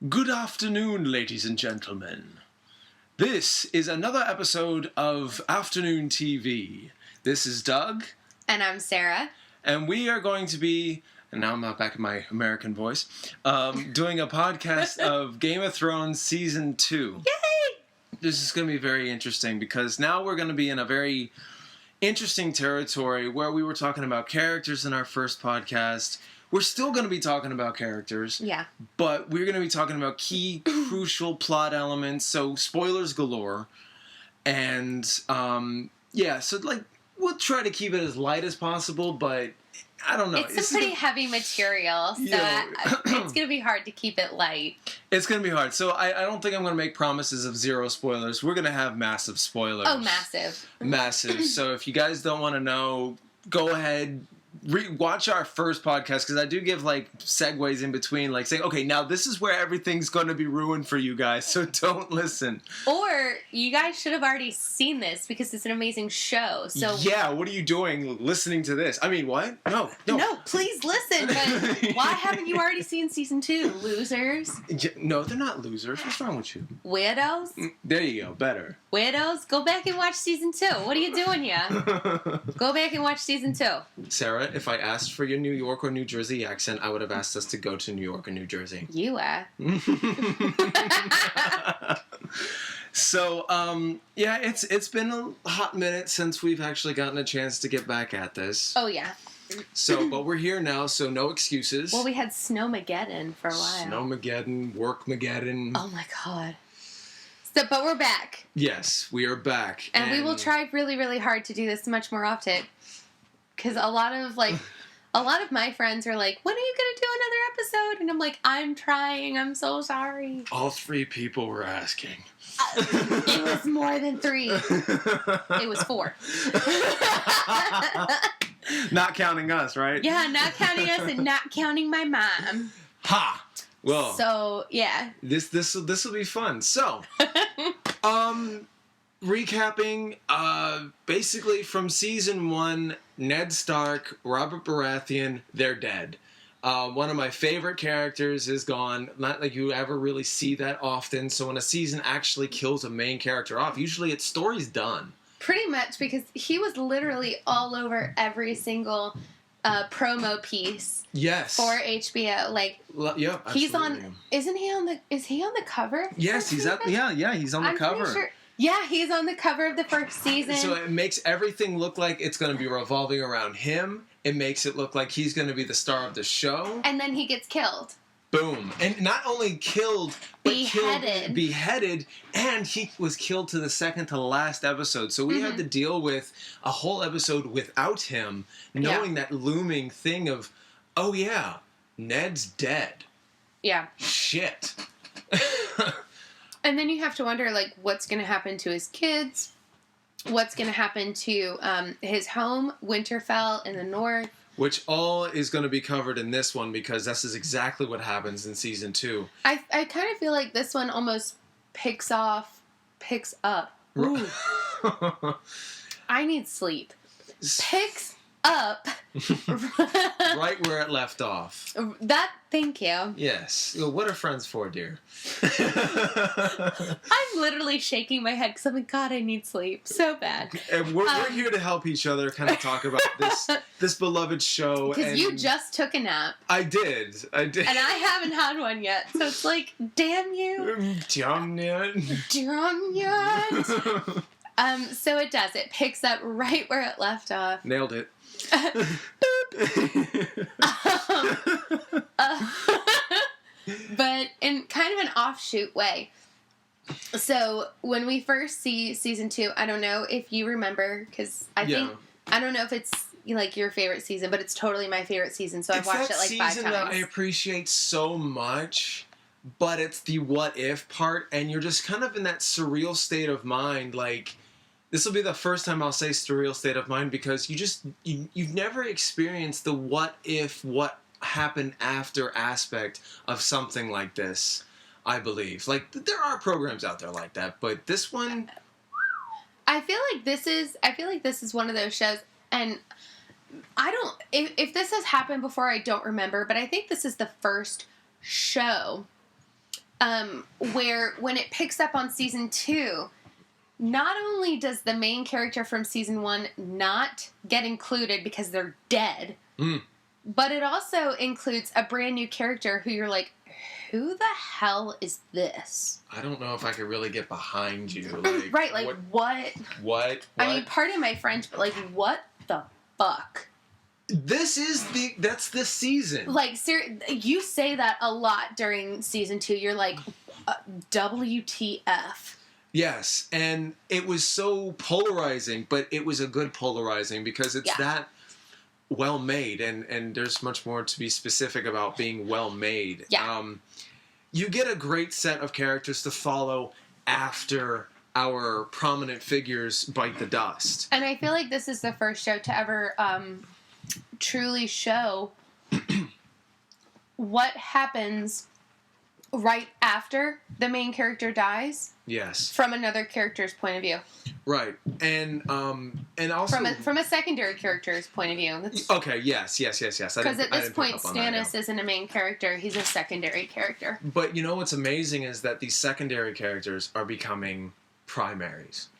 Good afternoon, ladies and gentlemen. This is another episode of AfternoonTeaV. This is Doug. And I'm Sarah. And we are going to be, and now I'm not back in my American voice, doing a podcast of Game of Thrones Season 2. Yay! This is going to be very interesting because now we're going to be in a very interesting territory where we were talking about characters in our first podcast. We're still going to be talking about characters. Yeah. But we're going to be talking about key, crucial plot elements. So, spoilers galore. And, so, we'll try to keep it as light as possible, but I don't know. It's some pretty heavy material, so it's going to be hard to keep it light. It's going to be hard. So, I don't think I'm going to make promises of zero spoilers. We're going to have massive spoilers. Oh, massive. Massive. So, if you guys don't want to know, go ahead. Watch our first podcast, because I do give segues in between, saying, okay, now this is where everything's going to be ruined for you guys, so don't listen. Or you guys should have already seen this because it's an amazing show. So yeah, what are you doing listening to this? I mean, what? No, please listen. But why haven't you already seen season 2, losers? No, they're not losers. What's wrong with you? Weirdos. There you go. Better. Weirdos. Go back and watch season 2. What are you doing here? Go back and watch season 2. Sarah, if I asked for your New York or New Jersey accent, I would have asked us to go to New York or New Jersey. You are. So, it's been a hot minute since we've actually gotten a chance to get back at this. Oh, yeah. So, but we're here now, so no excuses. Well, we had Snowmageddon for a while. Snowmageddon, Workmageddon. Oh, my God. So, but we're back. Yes, we are back. And we will try really, really hard to do this much more often. Because a lot of my friends are like, when are you going to do another episode? And I'm like, I'm trying. I'm so sorry. All 3 people were asking. It was more than 3. It was 4. Not counting us, right? Yeah, not counting us and not counting my mom. Ha! Well. So, yeah. This will be fun. So, recapping, basically from season 1, Ned Stark, Robert Baratheon, they're dead. One of my favorite characters is gone. Not like you ever really see that often. So when a season actually kills a main character off, usually its story's done. Pretty much, because he was literally all over every single promo piece. Yes. For HBO. Yeah, absolutely. He's on. Is he on the cover? Yes, he's on the cover. Pretty sure. Yeah, he's on the cover of the first season. So it makes everything look like it's going to be revolving around him. It makes it look like he's going to be the star of the show. And then he gets killed. Boom. And not only killed, but beheaded, and he was killed to the second to last episode. So we had to deal with a whole episode without him, knowing that looming thing of, oh yeah, Ned's dead. Yeah. Shit. And then you have to wonder, what's going to happen to his kids? What's going to happen to his home, Winterfell, in the north? Which all is going to be covered in this one, because this is exactly what happens in season 2. I kind of feel like this one almost picks up. Ooh. I need sleep. Picks up. Right where it left off. Thank you. Yes. What are friends for, dear? I'm literally shaking my head because I'm like, God, I need sleep so bad. And we're here to help each other kind of talk about this beloved show. Because you just took a nap. I did. And I haven't had one yet. So it's like, damn you. Damn yet. So it does. It picks up right where it left off. Nailed it. But in kind of an offshoot way. So when we first see season 2, I don't know if you remember, because I don't know if it's your favorite season, but it's totally my favorite season. So I've watched it 5 times. It's that season that I appreciate so much, but it's the what if part, and you're just kind of in that surreal state of mind, this will be the first time I'll say surreal state of mind, because you've never experienced the what if, what happened after aspect of something like this, I believe. There are programs out there like that, but this one, I feel like this is one of those shows, and if this has happened before, I don't remember, but I think this is the first show where when it picks up on season 2, not only does the main character from season 1 not get included because they're dead, but it also includes a brand new character who you're like, who the hell is this? I don't know if I could really get behind you. Like, right, like, what? What? I mean, pardon my French, but, like, what the fuck? That's this season. Like, you say that a lot during season 2. You're like, WTF. Yes, and it was so polarizing, but it was a good polarizing because it's that well made, and there's much more to be specific about being well made. Yeah. You get a great set of characters to follow after our prominent figures bite the dust. And I feel like this is the first show to ever truly show what happens right after the main character dies. Yes. From another character's point of view. Right. And also from a secondary character's point of view. Okay, yes. Because at this point, Stannis isn't a main character, he's a secondary character. But you know what's amazing is that these secondary characters are becoming primaries.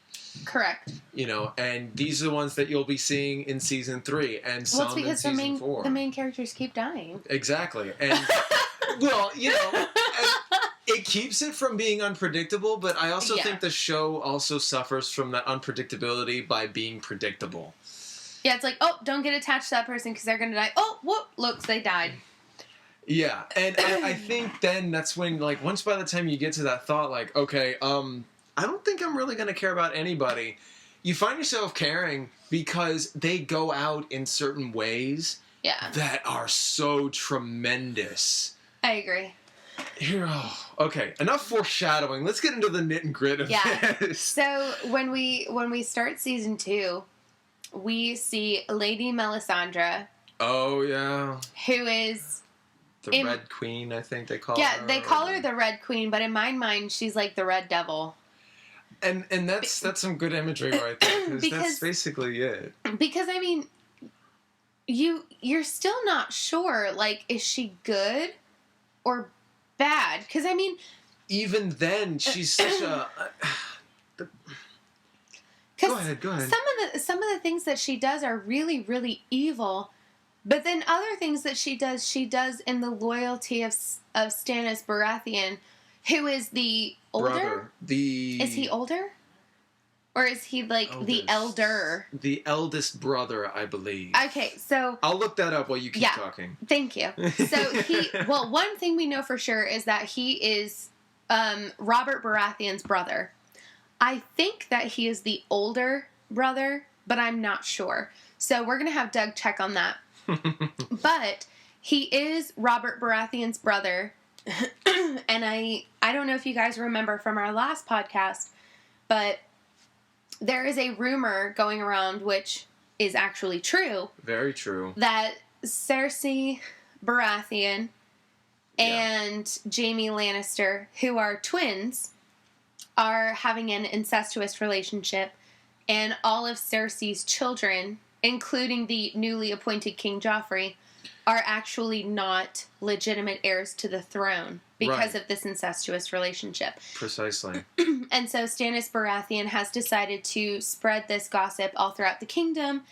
Correct. You know, and these are the ones that you'll be seeing in season 3 and some in season 4. The main characters keep dying. Exactly. And well, you know, it keeps it from being unpredictable, but I also think the show also suffers from that unpredictability by being predictable. Yeah, it's like, oh, don't get attached to that person because they're going to die. Oh, whoop, looks, they died. Yeah, and I think then that's when, like, once by the time you get to that thought, like, okay, I don't think I'm really going to care about anybody. You find yourself caring because they go out in certain ways that are so tremendous. I agree. Here, okay, enough foreshadowing. Let's get into the nit and grit of this. So when we start season 2, we see Lady Melisandre. Oh yeah. Who is the Red Queen? I think they call her. Yeah, they call her the Red Queen, but in my mind, she's like the Red Devil. And that's some good imagery right there, because that's basically it. Because I mean, you're still not sure. Like, is she good or bad? Because I mean, even then, she's such a. Go ahead. Some of the things that she does are really, really evil, but then other things that she does in the loyalty of Stannis Baratheon, who is the older. Brother. Is he older? Or is he like the elder? The eldest brother, I believe. Okay, so I'll look that up while you keep talking. Thank you. So one thing we know for sure is that he is Robert Baratheon's brother. I think that he is the older brother, but I'm not sure. So we're going to have Doug check on that. But he is Robert Baratheon's brother. And I don't know if you guys remember from our last podcast, but there is a rumor going around, which is actually true. Very true. That Cersei Baratheon and Jaime Lannister, who are twins, are having an incestuous relationship, and all of Cersei's children, including the newly appointed King Joffrey, are actually not legitimate heirs to the throne because of this incestuous relationship. Precisely. And so Stannis Baratheon has decided to spread this gossip all throughout the kingdom.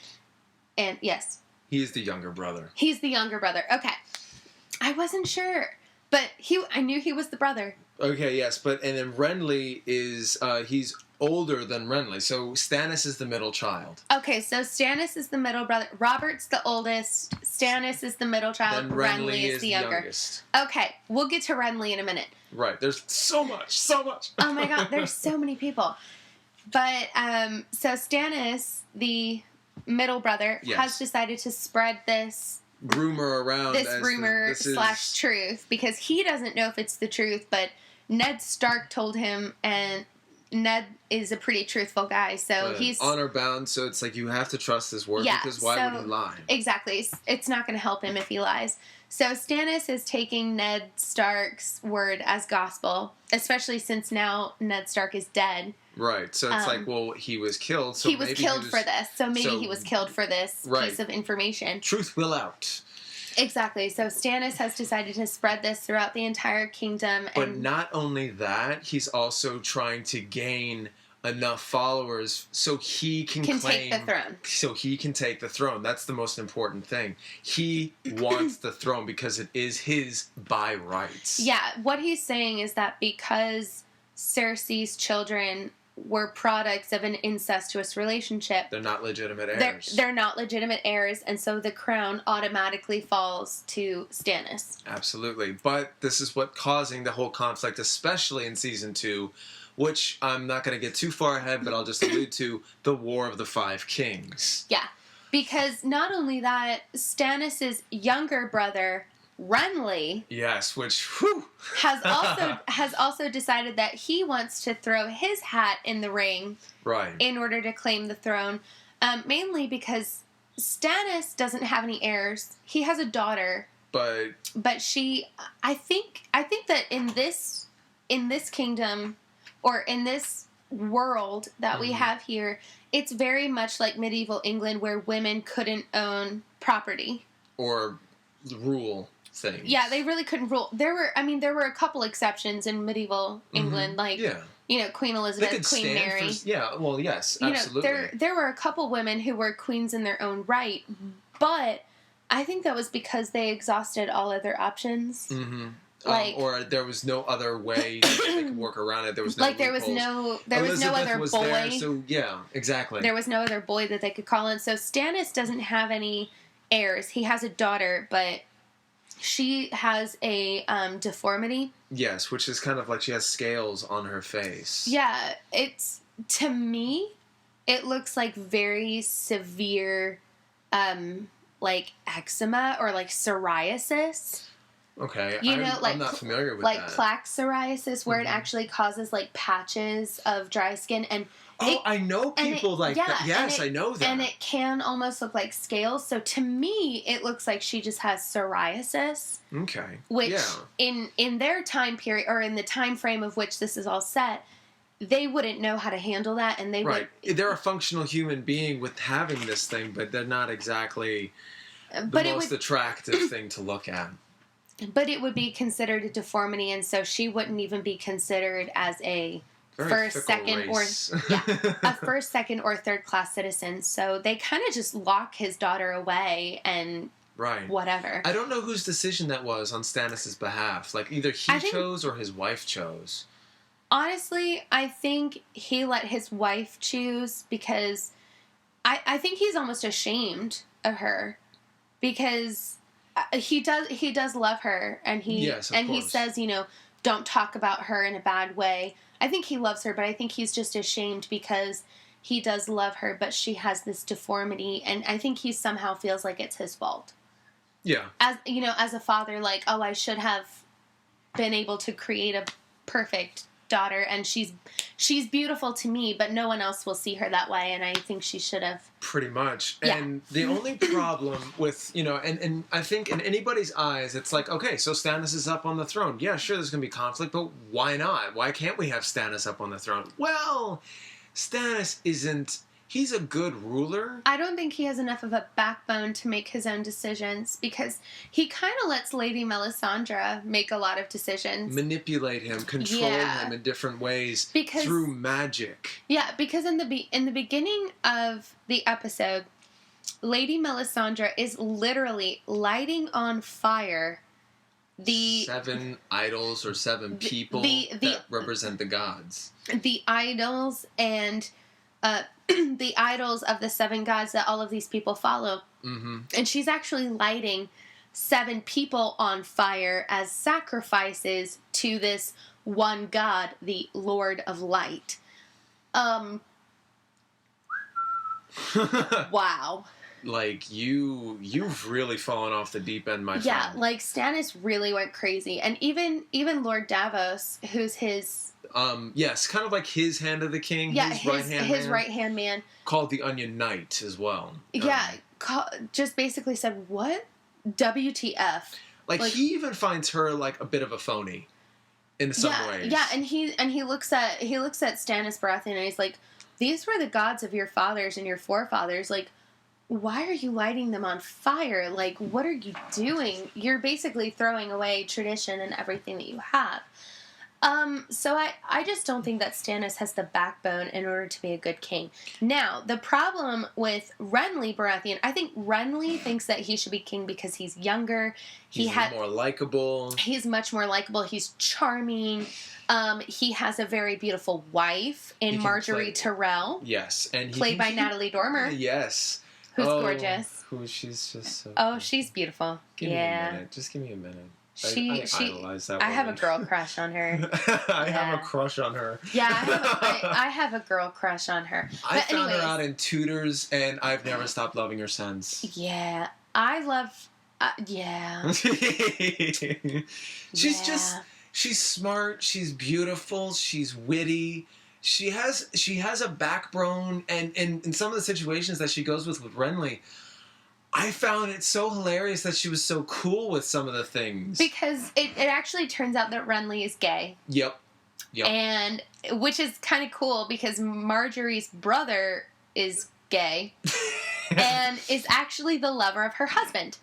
And yes. He's the younger brother. He's the younger brother. Okay. I wasn't sure. But I knew he was the brother. Okay, yes. And then Renly is, he's older than Renly. So Stannis is the middle child. Okay, so Stannis is the middle brother. Robert's the oldest. Stannis is the middle child. Then Renly is the younger. Youngest. Okay, we'll get to Renly in a minute. Right, there's so much. Oh my god, there's so many people. But, so Stannis, the middle brother, has decided to spread this rumor around. This rumor / truth, because he doesn't know if it's the truth, but Ned Stark told him, and Ned is a pretty truthful guy, so he's honor bound. So it's like you have to trust his word, because why would he lie? Exactly, it's not going to help him if he lies. So Stannis is taking Ned Stark's word as gospel, especially since now Ned Stark is dead. Right. So it's like, well, he was killed. So he was killed for this. So maybe he was killed for this piece of information. Truth will out. Exactly. So Stannis has decided to spread this throughout the entire kingdom. But not only that, he's also trying to gain enough followers so he can take the throne. So he can take the throne. That's the most important thing. He wants the throne because it is his by rights. Yeah, what he's saying is that because Cersei's children were products of an incestuous relationship, they're not legitimate heirs. They're not legitimate heirs, and so the crown automatically falls to Stannis. Absolutely. But this is what causing the whole conflict, especially in season 2, which I'm not going to get too far ahead, but I'll just allude to the War of the Five Kings. Yeah, because not only that, Stannis' younger brother, Renly, yes, which whew. has also decided that he wants to throw his hat in the ring, right, in order to claim the throne, mainly because Stannis doesn't have any heirs. He has a daughter, but she, I think that in this kingdom, or in this world that we have here, it's very much like medieval England, where women couldn't own property or rule things. Yeah, they really couldn't rule. There were a couple exceptions in medieval England, like Queen Elizabeth, Queen Mary. Yes, absolutely. There were a couple women who were queens in their own right, but I think that was because they exhausted all other options. Mm-hmm. Or there was no other way they could work around it. There was no there was no other boy. There, so yeah, exactly. There was no other boy that they could call in. So Stannis doesn't have any heirs. He has a daughter, but she has a deformity. Yes, which is kind of like she has scales on her face. Yeah, to me, it looks like very severe, like eczema or like psoriasis. Okay, I'm not familiar with that. Like plaque psoriasis, where it actually causes like patches of dry skin, and I know people like that. Yes, I know that. And it can almost look like scales. So to me, it looks like she just has psoriasis. Okay. Which in their time period, or in the time frame of which this is all set, they wouldn't know how to handle that, and they're a functional human being with having this thing, but they're not exactly the most attractive thing to look at. But it would be considered a deformity, and so she wouldn't even be considered as a first, second, or third class citizen. So they kind of just lock his daughter away and whatever. I don't know whose decision that was on Stannis' behalf. Like either he chose or his wife chose. Honestly, I think he let his wife choose, because I think he's almost ashamed of her, because he does love her, and he says, don't talk about her in a bad way. I think he loves her, but I think he's just ashamed because he does love her, but she has this deformity, and I think he somehow feels like it's his fault. Yeah. As a father, like, oh, I should have been able to create a perfect daughter, and she's beautiful to me, but no one else will see her that way, and I think she should have. Pretty much. Yeah. And the only problem with, and I think in anybody's eyes, it's like, okay, so Stannis is up on the throne. Yeah, sure, there's going to be conflict, but why not? Why can't we have Stannis up on the throne? Well, Stannis isn't... He's a good ruler. I don't think he has enough of a backbone to make his own decisions, because he kind of lets Lady Melisandre make a lot of decisions. Manipulate him, control him in different ways through magic. Yeah, because in the beginning of the episode, Lady Melisandre is literally lighting on fire the 7 idols or 7 people that represent the gods. The idols and... the idols of the 7 gods that all of these people follow. Mm-hmm. And she's actually lighting 7 people on fire as sacrifices to this one god, the Lord of Light. Wow. Like, you've really fallen off the deep end, my friend. Yeah, like, Stannis really went crazy. And even Lord Davos, who's his... yes, kind of like his hand of the king, his right-hand man. Called the Onion Knight as well. Yeah, just basically said, what? WTF. Like, he even finds her, like, a bit of a phony in some ways. Yeah, and he looks at Stannis Baratheon, and he's like, these were the gods of your fathers and your forefathers. Like, why are you lighting them on fire? Like, what are you doing? You're basically throwing away tradition and everything that you have. So I just don't think that Stannis has the backbone in order to be a good king. Now, the problem with Renly Baratheon, I think Renly thinks that he should be king because he's younger. He's more likable. He's much more likable. He's charming. He has a very beautiful wife in Marjorie Tyrell. Yes. And played by Natalie Dormer. Yes. Who's gorgeous. She's just so... Oh, she's beautiful. Give me a minute. Just give me a minute. I idolize that woman. I have a girl crush on her. I have a crush on her. Yeah, I have a girl crush on her. I found her out in Tudors, and I've never stopped loving her since. Yeah, I love... yeah. She's smart, she's beautiful, she's witty. She has a backbone, and in some of the situations that she goes with Renly, I found it so hilarious that she was so cool with some of the things. Because it actually turns out that Renly is gay. Yep. And, which is kind of cool because Marjorie's brother is gay and is actually the lover of her husband.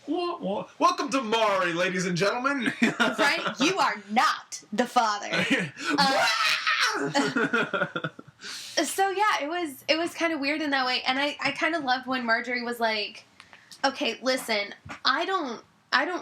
Welcome to Mari, ladies and gentlemen. Right? You are not the father. So yeah, it was kind of weird in that way, and I kind of loved when Marjorie was like, "Okay, listen, I don't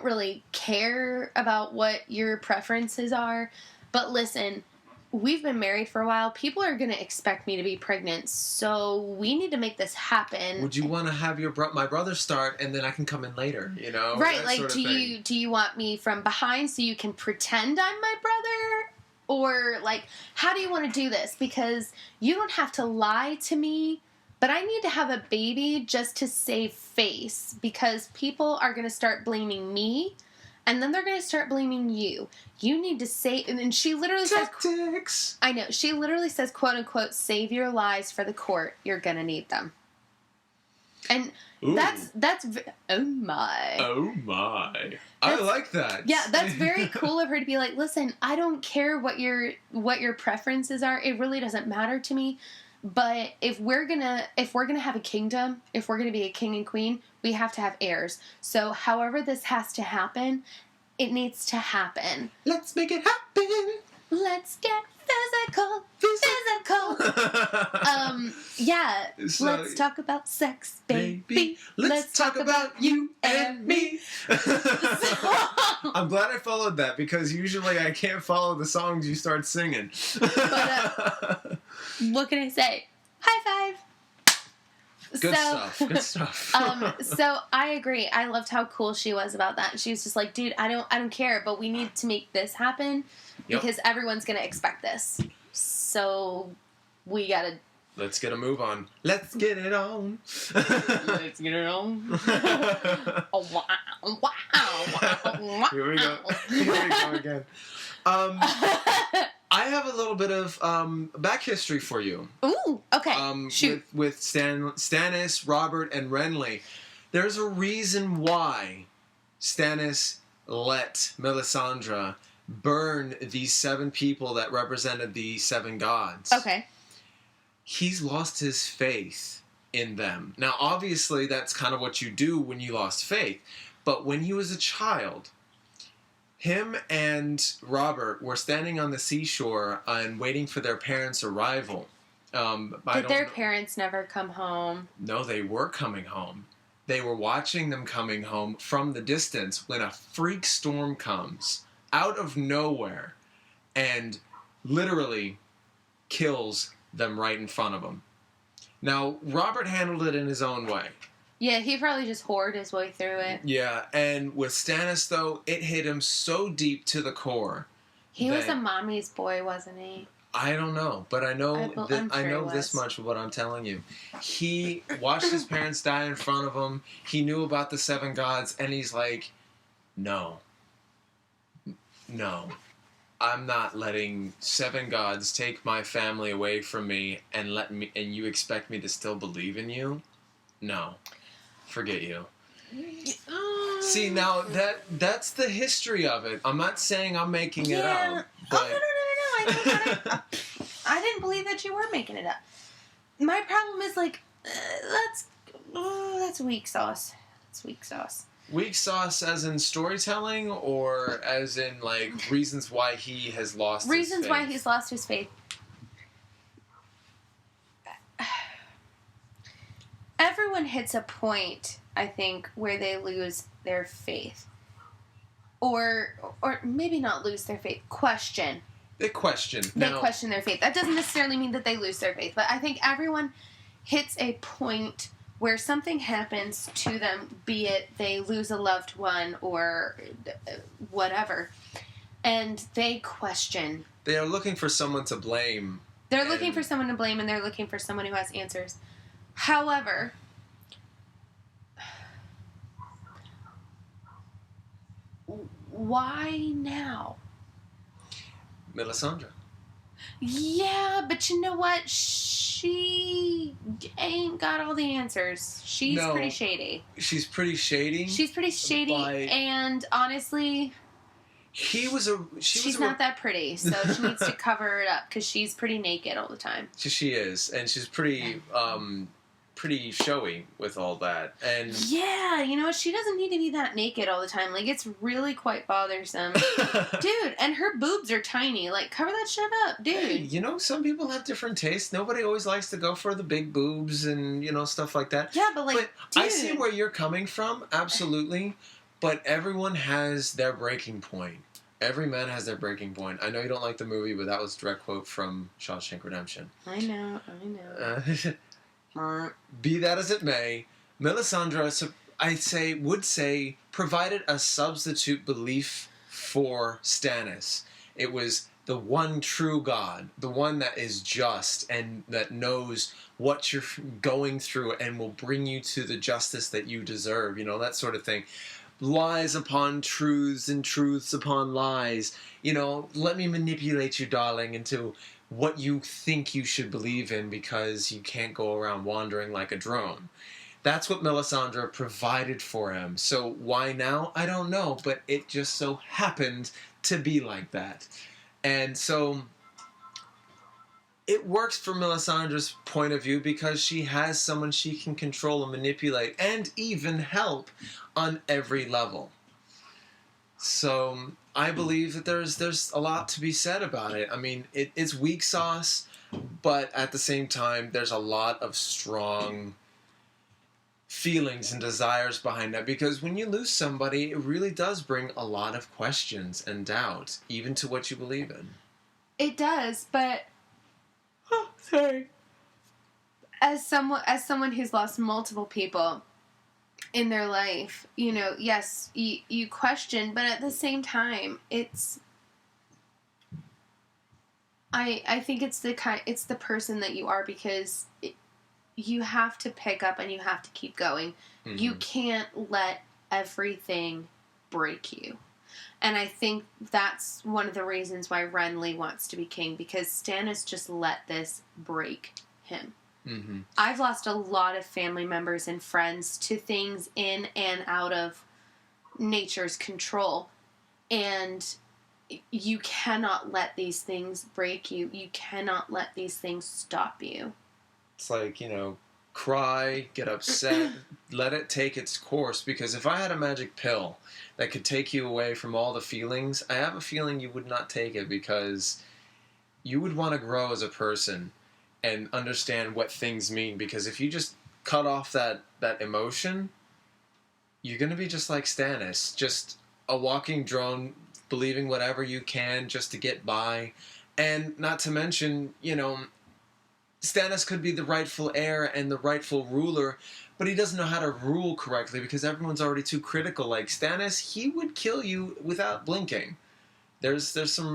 really care about what your preferences are, but listen, we've been married for a while. People are going to expect me to be pregnant, so we need to make this happen. Would you want to have my brother start, and then I can come in later? You know, right? Like, do you want me from behind so you can pretend I'm my brother?" Or, like, how do you want to do this? Because you don't have to lie to me, but I need to have a baby just to save face. Because people are going to start blaming me, and then they're going to start blaming you. You need to say... And she literally Tactics. says... I know. She literally says, quote, unquote, save your lies for the court. You're going to need them. And... Ooh. That's oh my. Oh my. I like that. Yeah, that's very cool of her to be like, listen, I don't care what your preferences are. It really doesn't matter to me. But if we're gonna have a kingdom, if we're gonna be a king and queen, we have to have heirs. So however this has to happen, it needs to happen. Let's make it happen. Let's get physical. Yeah. So, let's talk about sex, baby. Let's talk about you and me. I'm glad I followed that because usually I can't follow the songs you start singing. But, what can I say? High five. Good stuff. So I agree. I loved how cool she was about that. She was just like, dude, I don't care, but we need to make this happen because everyone's gonna expect this. So we gotta. Let's get a move on. Let's get it on. Let's get it on. Oh, wow. Here we go. Here we go again. I have a little bit of back history for you. Ooh, okay. Shoot. With Stannis, Robert, and Renly. There's a reason why Stannis let Melisandre burn these 7 people that represented the 7 gods. Okay. He's lost his faith in them. Now, obviously, that's kind of what you do when you lost faith. But when he was a child, him and Robert were standing on the seashore and waiting for their parents' arrival. Did their parents never come home? No, they were coming home. They were watching them coming home from the distance when a freak storm comes out of nowhere and literally kills them right in front of them. Now, Robert handled it in his own way. Yeah, he probably just whored his way through it. Yeah, and with Stannis, though, it hit him so deep to the core. He was a mommy's boy, wasn't he? I don't know, but I know I know this much of what I'm telling you. He watched his parents die in front of him. He knew about the 7 gods, and he's like, no, I'm not letting 7 gods take my family away from me and you expect me to still believe in you? No. Forget you. See, now that's the history of it. I'm not saying I'm making it up. But... Oh, no. I didn't believe that you were making it up. My problem is, like, Oh, that's weak sauce. That's weak sauce. Weak sauce as in storytelling, or as in, like, reasons why he has lost his faith? Reasons why he's lost his faith. Everyone hits a point, I think, where they lose their faith. Or maybe not lose their faith. Question. They question. They question their faith. That doesn't necessarily mean that they lose their faith. But I think everyone hits a point where something happens to them, be it they lose a loved one or whatever, and they question. They are looking for someone to blame. They're looking for someone to blame, and they're looking for someone who has answers. However, why now? Melisandre. Yeah, but you know what? She ain't got all the answers. She's pretty shady. She's pretty shady? She's pretty shady, and honestly, she's not that pretty, so she needs to cover it up, because she's pretty naked all the time. She is, and she's pretty showy with all that. And yeah, you know, she doesn't need to be that naked all the time. Like, it's really quite bothersome. Dude, and her boobs are tiny. Like, cover that shit up, dude. Hey, you know, some people have different tastes. Nobody always likes to go for the big boobs and, you know, stuff like that. Yeah, but like, dude. I see where you're coming from, absolutely. But everyone has their breaking point. Every man has their breaking point. I know you don't like the movie, but that was a direct quote from Shawshank Redemption. I know. Be that as it may, Melisandre, would say, provided a substitute belief for Stannis. It was the one true God, the one that is just and that knows what you're going through and will bring you to the justice that you deserve, you know, that sort of thing. Lies upon truths and truths upon lies. You know, let me manipulate you, darling, into what you think you should believe in, because you can't go around wandering like a drone. That's what Melisandre provided for him. So why now? I don't know, but it just so happened to be like that. And so it works for Melisandre's point of view, because she has someone she can control and manipulate and even help on every level. So I believe that there's a lot to be said about it. I mean, it's weak sauce, but at the same time, there's a lot of strong feelings and desires behind that, because when you lose somebody, it really does bring a lot of questions and doubt, even to what you believe in. It does, but sorry. As someone who's lost multiple people in their life, you know, yes, you question, but at the same time, I think it's the person that you are, because you have to pick up and you have to keep going. Mm-hmm. You can't let everything break you. And I think that's one of the reasons why Renly wants to be king, because Stannis just let this break him. Mm-hmm. I've lost a lot of family members and friends to things in and out of nature's control. And you cannot let these things break you. You cannot let these things stop you. It's like, you know, cry, get upset, let it take its course. Because if I had a magic pill that could take you away from all the feelings, I have a feeling you would not take it, because you would want to grow as a person and understand what things mean. Because if you just cut off that emotion, you're going to be just like Stannis, just a walking drone, believing whatever you can just to get by. And not to mention, you know, Stannis could be the rightful heir and the rightful ruler, but he doesn't know how to rule correctly, because everyone's already too critical. Like Stannis, he would kill you without blinking. There's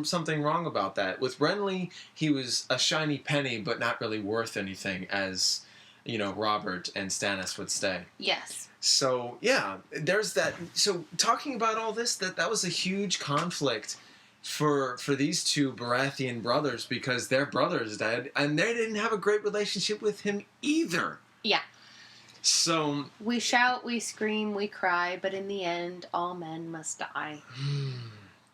something wrong about that. With Renly, he was a shiny penny, but not really worth anything, as, you know, Robert and Stannis would say. Yes. So, yeah, there's that. So, talking about all this, that was a huge conflict for these two Baratheon brothers, because their brother's dead, and they didn't have a great relationship with him either. Yeah. So... we shout, we scream, we cry, but in the end, all men must die.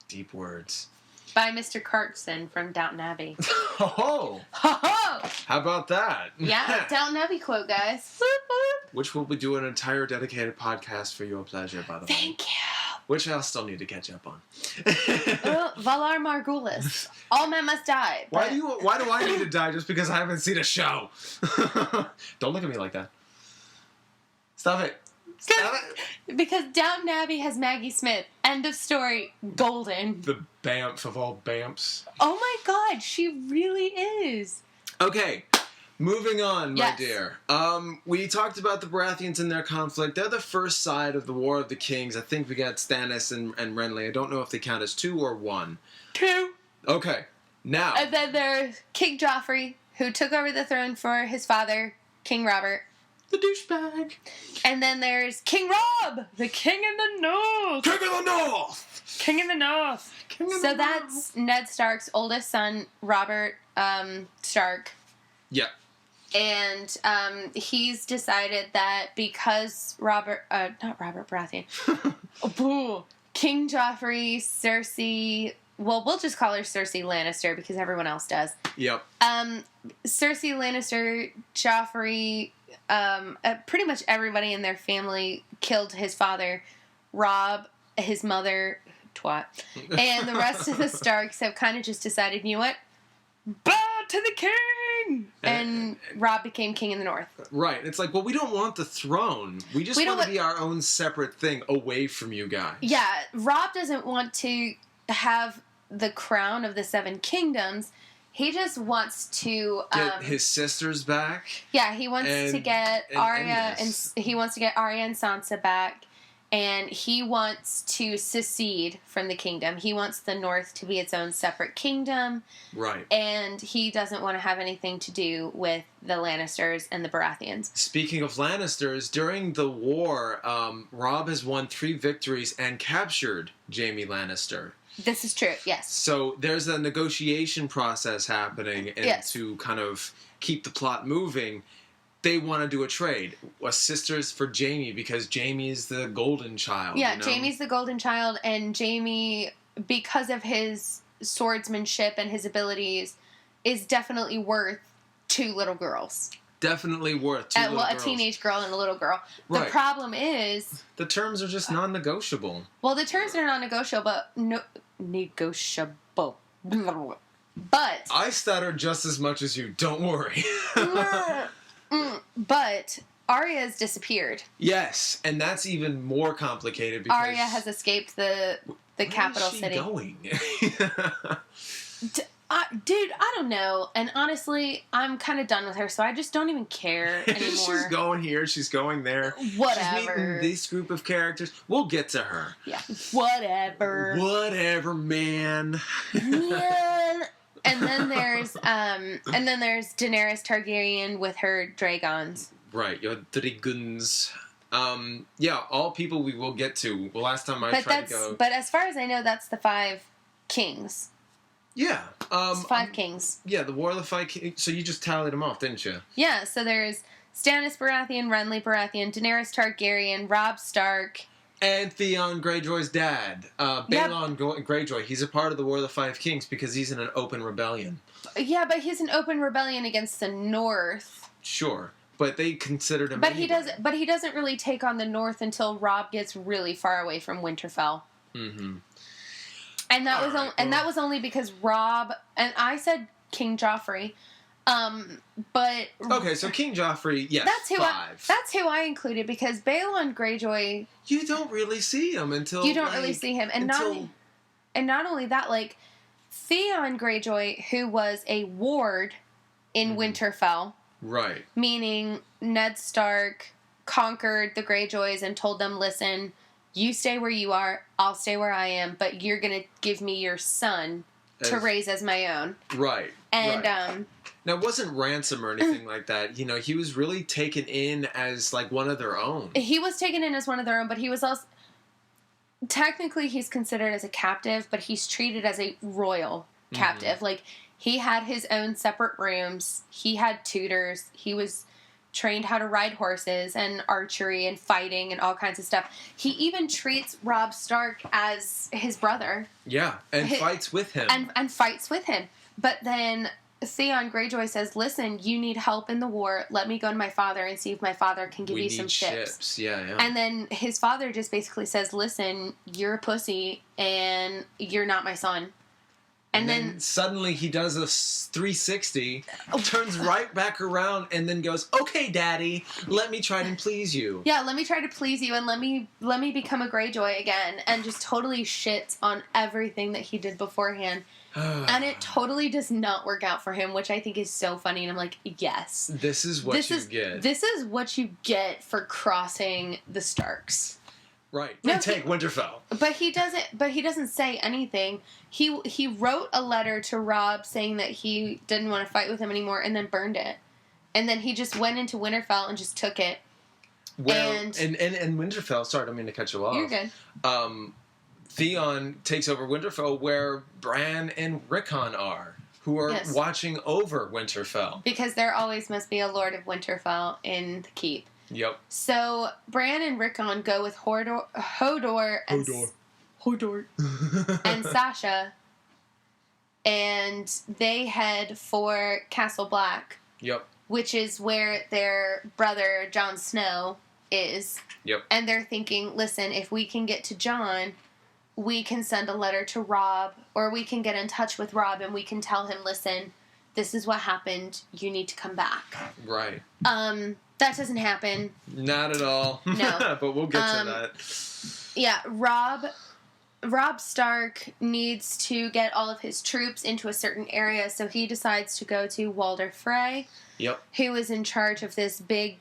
Deep words. By Mr. Clarkson from Downton Abbey. Ho ho! Ho ho! How about that? Yeah, Downton Abbey quote, guys. Whoop, whoop. which we'll be doing an entire dedicated podcast for your pleasure, by the way. Thank you. Which I'll still need to catch up on. Valar Morghulis. All men must die. Why do I need to die just because I haven't seen a show? Don't look at me like that. Stop it. Stop it. Because Downton Abbey has Maggie Smith. End of story. Golden. The Bamf of all Bamfs. Oh my god, she really is. Okay. Moving on, my Yes. dear. We talked about the Baratheons and their conflict. They're the first side of the War of the Kings. I think we got Stannis and Renly. I don't know if they count as 2 or 1. 2. Okay. Now. And then there's King Joffrey, who took over the throne for his father, King Robert. The douchebag. And then there's King Robb, the King in the North. King of the North! King in the North. So that's Ned Stark's oldest son, Robert Stark. Yeah. And he's decided that because not Robert Baratheon, King Joffrey, Cersei, well, we'll just call her Cersei Lannister because everyone else does. Yep. Cersei Lannister, Joffrey, pretty much everybody in their family killed his father, Robb, his mother, twat, and the rest of the Starks have kind of just decided, you know what? Bow to the king! And Robb became king in the North. Right. It's like, well, we don't want the throne. We just want to be our own separate thing away from you guys. Yeah, Robb doesn't want to have the crown of the 7 kingdoms. He just wants to get his sisters back. Yeah, he wants to get Arya and he wants to get Arya and Sansa back, and he wants to secede from the kingdom. He wants the North to be its own separate kingdom. Right. And he doesn't want to have anything to do with the Lannisters and the Baratheons. Speaking of Lannisters, during the war, Robb has won 3 victories and captured Jaime Lannister. This is true, yes. So there's a negotiation process happening, and to kind of keep the plot moving, they want to do a trade. Sisters for Jaime, because Jaime is the golden child. Yeah, you know? Jaime's the golden child, and Jaime, because of his swordsmanship and his abilities, is definitely worth 2 little girls. Definitely worth 2 little girls. A teenage girl and a little girl. Right. The problem is... the terms are just non-negotiable. Well, the terms are non-negotiable, but... negotiable. But... I stutter just as much as you, don't worry. But Arya's disappeared. Yes, and that's even more complicated because... Arya has escaped the capital city. Where is she going? Dude, I don't know. And honestly, I'm kind of done with her, so I just don't even care anymore. She's going here, she's going there. Whatever. She's meeting this group of characters. We'll get to her. Yeah. Whatever. Whatever, man. Man. And then there's Daenerys Targaryen with her dragons. Right, your dragons. Yeah, all people we will get to. Well, last time I tried to go. But as far as I know, that's the 5 kings. Yeah. It's 5 kings. Yeah, the War of the 5 Kings. So you just tallied them off, didn't you? Yeah, so there's Stannis Baratheon, Renly Baratheon, Daenerys Targaryen, Robb Stark. And Theon Greyjoy's dad. Balon Greyjoy. He's a part of the War of the 5 Kings because he's in an open rebellion. Yeah, but he's an open rebellion against the North. Sure. But they considered him He doesn't really take on the North until Robb gets really far away from Winterfell. Mm-hmm. And that was only because Robb, and I said King Joffrey, but okay, so King Joffrey, yes, that's who I included because Balon Greyjoy, you don't really see him until really see him, and not only that, like Theon Greyjoy, who was a ward in Winterfell, right, meaning Ned Stark conquered the Greyjoys and told them, listen, you stay where you are, I'll stay where I am, but you're going to give me your son to raise as my own. Right. And, now, it wasn't ransom or anything like that. You know, he was really taken in as, like, one of their own. He was taken in as one of their own, but he was also... Technically, he's considered as a captive, but he's treated as a royal captive. Mm-hmm. Like, he had his own separate rooms. He had tutors. He was trained how to ride horses and archery and fighting and all kinds of stuff. He even treats Robb Stark as his brother. Yeah, and fights with him. And fights with him. But then Theon Greyjoy says, listen, you need help in the war. Let me go to my father and see if my father can give you some ships. Yeah. And then his father just basically says, listen, you're a pussy and you're not my son. And then suddenly he does a 360, turns right back around, and then goes, okay, Daddy, let me try and please you. Yeah, let me try to please you and let me become a Greyjoy again. And just totally shits on everything that he did beforehand. And it totally does not work out for him, which I think is so funny. And I'm like, yes. This is what you get. This is what you get for crossing the Starks. Right. No, take Winterfell. But he doesn't say anything. He wrote a letter to Robb saying that he didn't want to fight with him anymore and then burned it. And then he just went into Winterfell and just took it. And Winterfell, sorry, I don't mean to cut you off. You're good. Theon takes over Winterfell where Bran and Rickon are, who are watching over Winterfell. Because there always must be a Lord of Winterfell in the keep. Yep. So Bran and Rickon go with Hodor and Sasha, and they head for Castle Black. Yep. Which is where their brother Jon Snow is. Yep. And they're thinking, listen, if we can get to Jon, we can send a letter to Robb, or we can get in touch with Robb and we can tell him, listen, this is what happened. You need to come back. Right. That doesn't happen. Not at all. No. But we'll get to that. Yeah, Robb Stark needs to get all of his troops into a certain area, so he decides to go to Walder Frey. Yep. Who is in charge of this big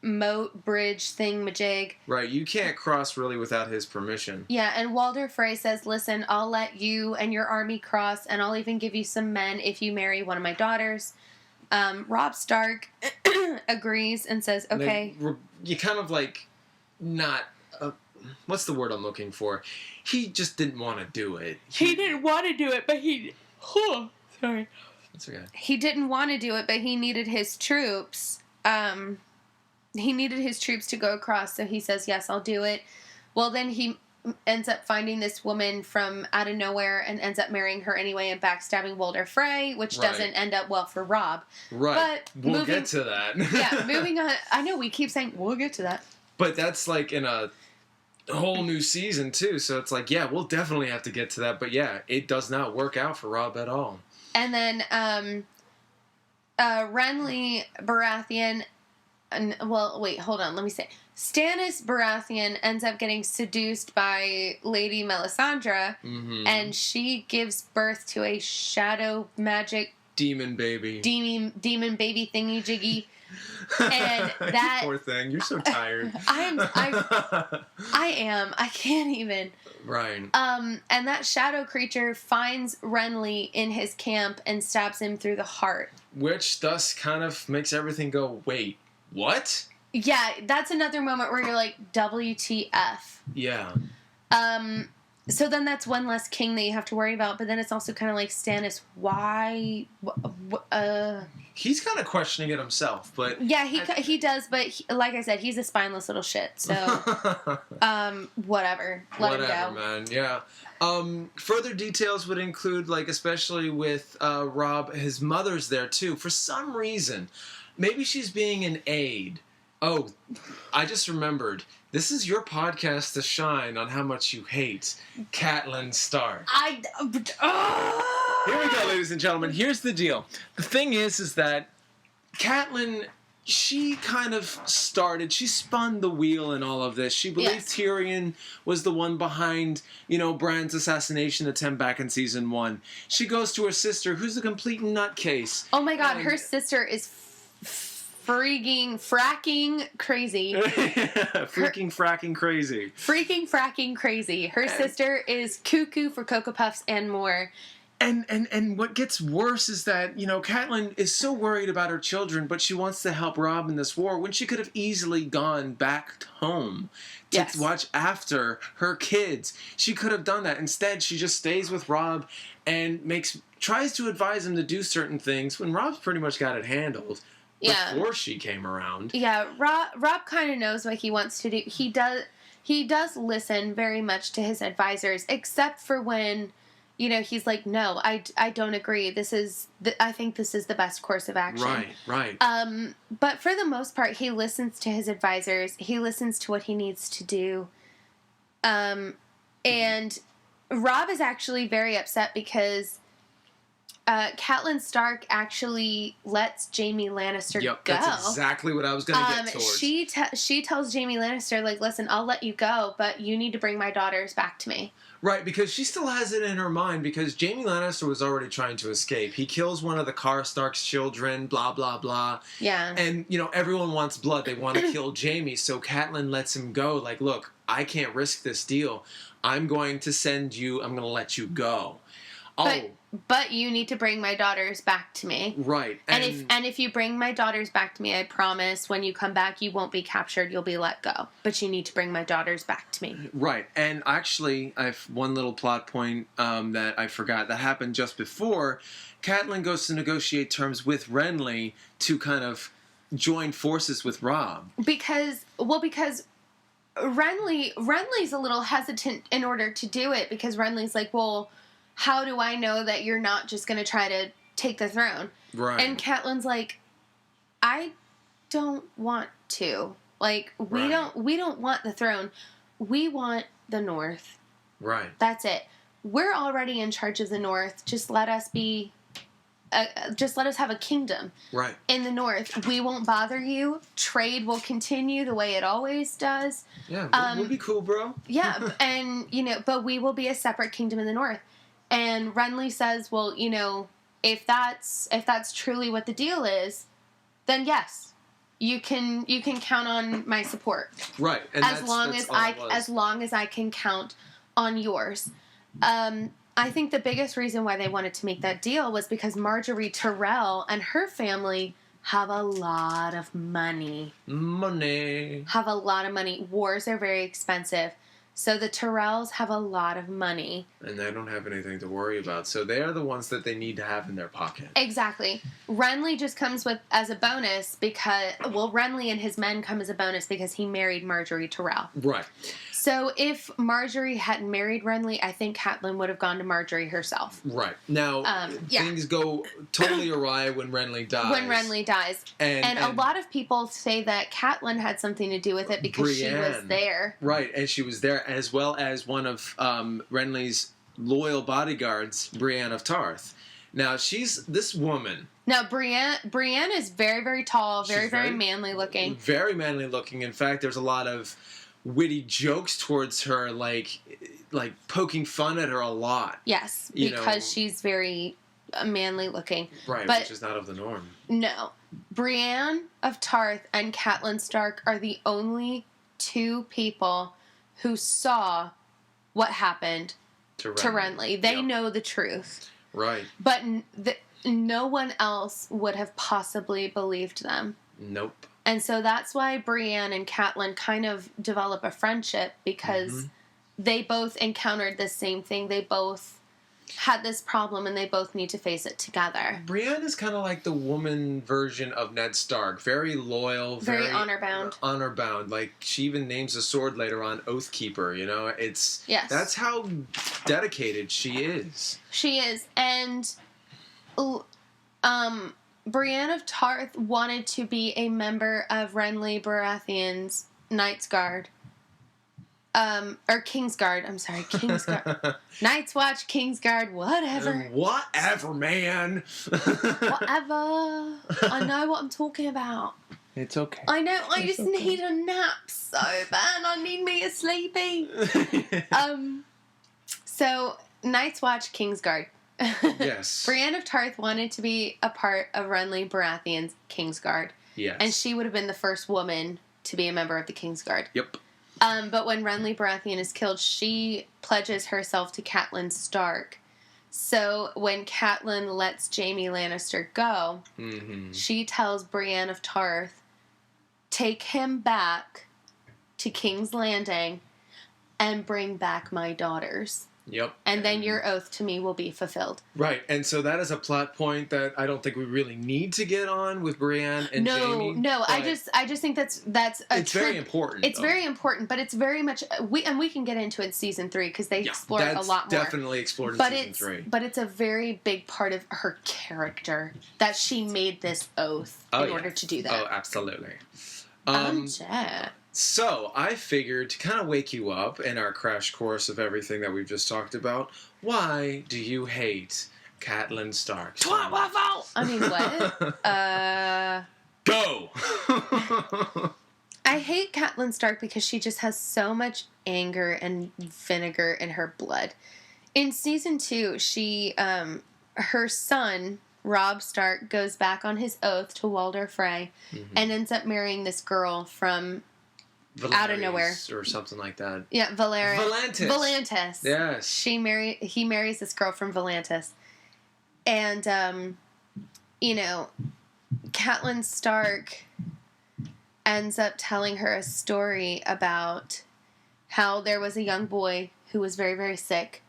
moat bridge thingamajig. Right, you can't cross really without his permission. Yeah, and Walder Frey says, listen, I'll let you and your army cross, and I'll even give you some men if you marry one of my daughters. Robb Stark agrees and says, okay. You kind of like, not, what's the word I'm looking for? He just didn't want to do it. He didn't want to do it, but sorry. That's okay. He didn't want to do it, but he needed his troops. He needed his troops to go across, so he says, yes, I'll do it. Well, then he ends up finding this woman from out of nowhere and ends up marrying her anyway and backstabbing Walder Frey, which doesn't end up well for Robb. Right. But we'll get to that. Yeah, moving on. I know, we keep saying, we'll get to that. But that's like in a whole new season, too, so it's like, yeah, we'll definitely have to get to that. But yeah, it does not work out for Robb at all. And then Renly Baratheon... hold on, let me say. Stannis Baratheon ends up getting seduced by Lady Melisandre, and she gives birth to a shadow magic demon baby. Demon baby thingy jiggy. And that poor thing, you're so tired. I am. I can't even. Right. And that shadow creature finds Renly in his camp and stabs him through the heart. Which thus kind of makes everything go, wait, what? Yeah, that's another moment where you're like, WTF. Yeah. So then that's one less king that you have to worry about, but then it's also kind of like, Stannis, why? He's kind of questioning it himself, but... Yeah, he does, but like I said, he's a spineless little shit, so... whatever. Let him go. Man, yeah. Further details would include, like, especially with Robb, his mother's there, too. For some reason, maybe she's being an aide. Oh, I just remembered. This is your podcast to shine on how much you hate Catelyn Stark. Here we go, ladies and gentlemen. Here's the deal. The thing is that Catelyn, she kind of she spun the wheel in all of this. She believed Tyrion was the one behind, Bran's assassination attempt back in season 1. She goes to her sister, who's a complete nutcase. Oh my god, her sister is freaking fracking crazy. Freaking fracking crazy. Freaking fracking crazy. Her sister is cuckoo for Cocoa Puffs and more. And what gets worse is that, Catelyn is so worried about her children, but she wants to help Robb in this war when she could have easily gone back home to watch after her kids. She could have done that. Instead, she just stays with Robb and tries to advise him to do certain things when Robb's pretty much got it handled. Before she came around. Yeah, Robb kind of knows what he wants to do. He does listen very much to his advisors, except for when, he's like, no, I don't agree. I think this is the best course of action. Right. But for the most part, he listens to his advisors. He listens to what he needs to do. And Robb is actually very upset because Catelyn Stark actually lets Jaime Lannister go. That's exactly what I was going to get towards. She tells Jaime Lannister, like, listen, I'll let you go, but you need to bring my daughters back to me. Right, because she still has it in her mind, because Jaime Lannister was already trying to escape. He kills one of the Karstark's children, blah, blah, blah. Yeah. And, everyone wants blood. They want to kill Jaime, so Catelyn lets him go. Like, look, I can't risk this deal. I'm going to let you go. But you need to bring my daughters back to me. Right. And if you bring my daughters back to me, I promise when you come back, you won't be captured. You'll be let go. But you need to bring my daughters back to me. Right. And actually, I have one little plot point that I forgot that happened just before. Catelyn goes to negotiate terms with Renly to kind of join forces with Robb. Because Renly's a little hesitant in order to do it, because Renly's like, well, how do I know that you're not just going to try to take the throne? Right. And Catelyn's like, I don't want to. Like, we don't want the throne. We want the North. Right. That's it. We're already in charge of the North. Just let us have a kingdom. Right. In the North. We won't bother you. Trade will continue the way it always does. Yeah, we'll be cool, bro. Yeah, and, but we will be a separate kingdom in the North. And Renly says, well, if that's truly what the deal is, then yes, you can count on my support. Right. And as long as I can count on yours. I think the biggest reason why they wanted to make that deal was because Marjorie Tyrell and her family have a lot of money. Have a lot of money. Wars are very expensive. So the Tyrells have a lot of money. And they don't have anything to worry about. So they are the ones that they need to have in their pocket. Exactly. Renly just comes as a bonus because... Well, Renly and his men come as a bonus because he married Marjorie Tyrell. Right. So if Marjorie hadn't married Renly, I think Catelyn would have gone to Marjorie herself. Right. Now, things go totally awry when Renly dies. And a lot of people say that Catelyn had something to do with it because she was there. Right, and she was there, as well as one of Renly's loyal bodyguards, Brienne of Tarth. Now, she's this woman. Now, Brienne is very, very tall, very manly looking. Very manly looking. In fact, there's a lot of witty jokes towards her, like poking fun at her a lot. Yes, because she's very manly looking. Right, which is not of the norm. No. Brienne of Tarth and Catelyn Stark are the only two people who saw what happened to Renly. They know the truth. Right. But no one else would have possibly believed them. Nope. And so that's why Brienne and Catelyn kind of develop a friendship, because they both encountered the same thing. They both had this problem, and they both need to face it together. Brienne is kind of like the woman version of Ned Stark. Very loyal. Very honor-bound. Honor-bound. Like, she even names a sword later on Oathkeeper, It's... Yes. That's how dedicated she is. She is. And... Brienne of Tarth wanted to be a member of Renly Baratheon's Night's Guard. Or Kingsguard. I'm sorry, Kingsguard. Night's Watch, Kingsguard, whatever. Whatever, man. Whatever. I know what I'm talking about. It's okay. I know. I just need a nap so bad. I need me a sleepy. So, Night's Watch, Kingsguard. Yes. Brienne of Tarth wanted to be a part of Renly Baratheon's Kingsguard. Yes. And she would have been the first woman to be a member of the Kingsguard. Yep. But when Renly Baratheon is killed, she pledges herself to Catelyn Stark. So when Catelyn lets Jaime Lannister go, she tells Brienne of Tarth, take him back to King's Landing and bring back my daughters. Yep. And then your oath to me will be fulfilled. Right, and so that is a plot point that I don't think we really need to get on with Brienne and Jaime. No, I just think that's it's very important. It's very important, but it's very much we can get into it in season 3 because they explore it a lot more. Definitely explored in season 3. But it's a very big part of her character that she made this oath in order to do that. Oh, absolutely. So, I figured to kind of wake you up in our crash course of everything that we've just talked about, why do you hate Catelyn Stark? I mean, what? Go! I hate Catelyn Stark because she just has so much anger and vinegar in her blood. In season 2, she, her son, Robb Stark, goes back on his oath to Walder Frey and ends up marrying this girl from out of nowhere, or something like that. Yeah, Volantis. Yes. He marries this girl from Volantis, and Catelyn Stark ends up telling her a story about how there was a young boy who was very, very sick,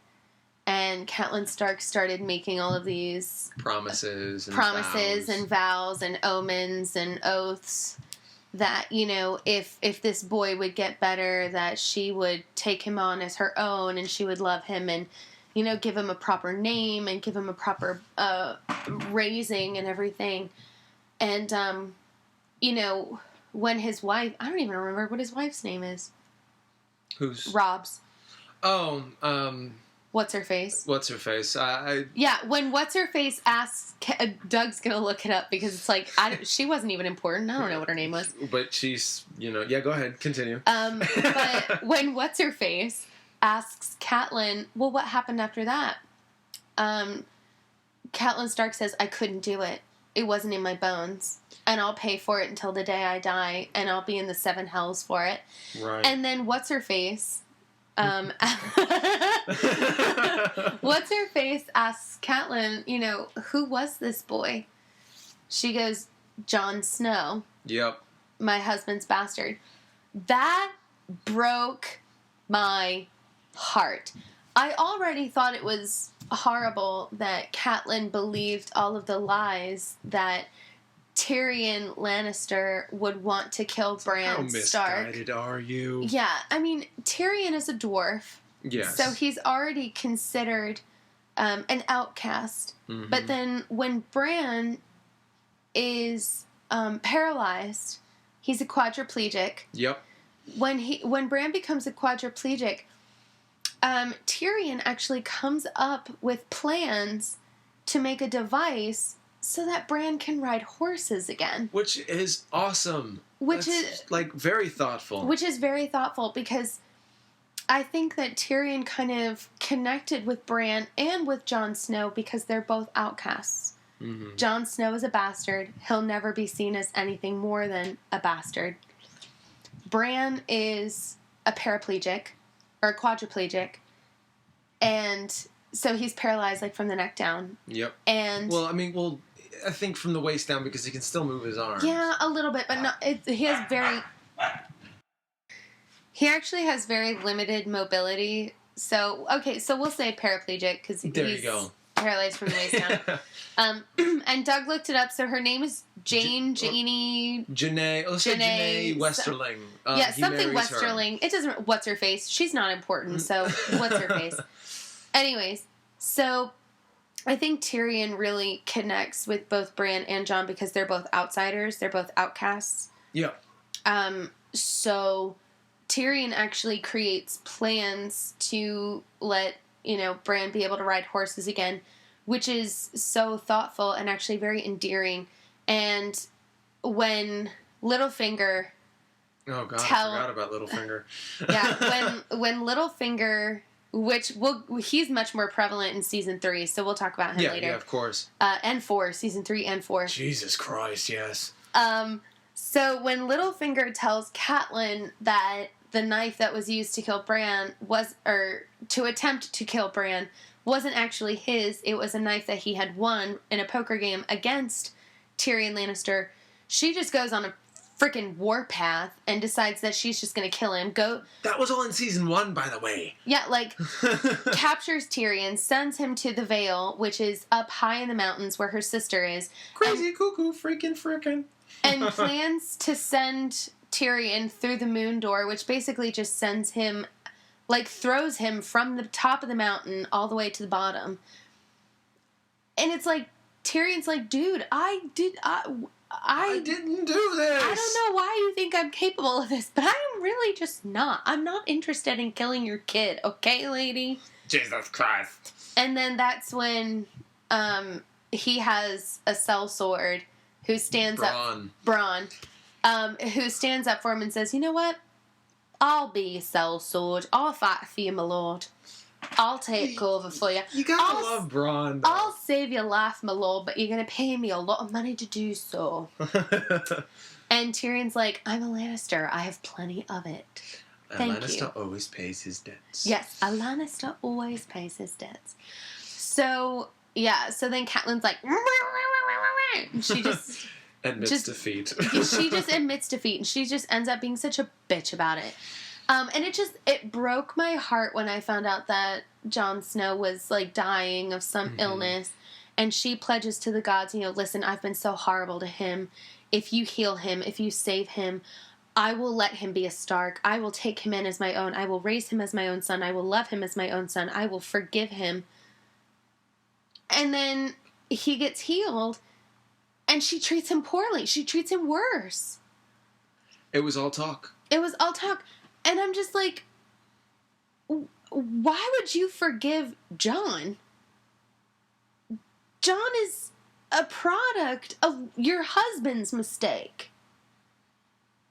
and Catelyn Stark started making all of these promises and vows and omens and oaths that, if this boy would get better, that she would take him on as her own and she would love him and, give him a proper name and give him a proper raising and everything. And, when his wife, I don't even remember what his wife's name is. Who's? Robb's. Oh, What's-her-face? What's-her-face? Yeah, when What's-her-face asks... Doug's going to look it up because it's like... she wasn't even important. I don't know what her name was. But she's, Yeah, go ahead. Continue. But when What's-her-face asks Catelyn, well, what happened after that? Catelyn Stark says, I couldn't do it. It wasn't in my bones. And I'll pay for it until the day I die. And I'll be in the 7 hells for it. Right. And then What's-her-face... What's-her-face asks Catelyn, who was this boy? She goes, Jon Snow. Yep. My husband's bastard. That broke my heart. I already thought it was horrible that Catelyn believed all of the lies that Tyrion Lannister would want to kill Bran Stark. How misguided are you? Yeah, I mean, Tyrion is a dwarf. Yes. So he's already considered an outcast. Mm-hmm. But then when Bran is paralyzed, he's a quadriplegic. Yep. When Bran becomes a quadriplegic, Tyrion actually comes up with plans to make a device so that Bran can ride horses again. Which is awesome. That's very thoughtful. Which is very thoughtful because I think that Tyrion kind of connected with Bran and with Jon Snow because they're both outcasts. Mm-hmm. Jon Snow is a bastard. He'll never be seen as anything more than a bastard. Bran is a paraplegic or a quadriplegic. And so he's paralyzed from the neck down. Yep. And I think from the waist down because he can still move his arms. Yeah, a little bit, but not. He actually has very limited mobility. So we'll say paraplegic because he's paralyzed from the waist down. And Doug looked it up. So her name is Janae Westerling. Something Westerling. It doesn't. What's her face? She's not important. So what's her face? Anyways, so I think Tyrion really connects with both Bran and Jon because they're both outsiders. They're both outcasts. Yeah. So Tyrion actually creates plans to let, Bran be able to ride horses again, which is so thoughtful and actually very endearing. And when Littlefinger... Oh, God, I forgot about Littlefinger. Yeah, when Littlefinger... he's much more prevalent in season 3, so we'll talk about him later. Yeah, of course. And 4, season 3 and 4. Jesus Christ, yes. So when Littlefinger tells Catelyn that the knife that was used to kill Bran to attempt to kill Bran wasn't actually his, it was a knife that he had won in a poker game against Tyrion Lannister, she just goes on a freaking warpath and decides that she's just gonna kill him. That was all in season 1, by the way. Yeah, like, captures Tyrion, sends him to the Vale, which is up high in the mountains where her sister is. Crazy, cuckoo, frickin'. And plans to send Tyrion through the moon door, which basically just sends him, like, throws him from the top of the mountain all the way to the bottom. And it's like, Tyrion's like, dude, I didn't do this. I don't know why you think I'm capable of this, but I'm really just not. I'm not interested in killing your kid, okay, lady? Jesus Christ. And then that's when he has a sellsword who stands up... Bronn. Who stands up for him and says, you know what? I'll be your sellsword. I'll fight for you, my lord. I'll take over for you. You gotta love Bronn, though. I'll save your life, my lord, but you're gonna pay me a lot of money to do so. And Tyrion's like, I'm a Lannister. I have plenty of it. Thank you. A Lannister always pays his debts. Yes, a Lannister always pays his debts. So, yeah, so then Catelyn's like, she just... admits defeat. She just admits defeat, and she just ends up being such a bitch about it. And it broke my heart when I found out that Jon Snow was, like, dying of some illness. And she pledges to the gods, listen, I've been so horrible to him. If you heal him, if you save him, I will let him be a Stark. I will take him in as my own. I will raise him as my own son. I will love him as my own son. I will forgive him. And then he gets healed, and she treats him poorly. She treats him worse. It was all talk. And I'm just like, why would you forgive Jon? Jon is a product of your husband's mistake.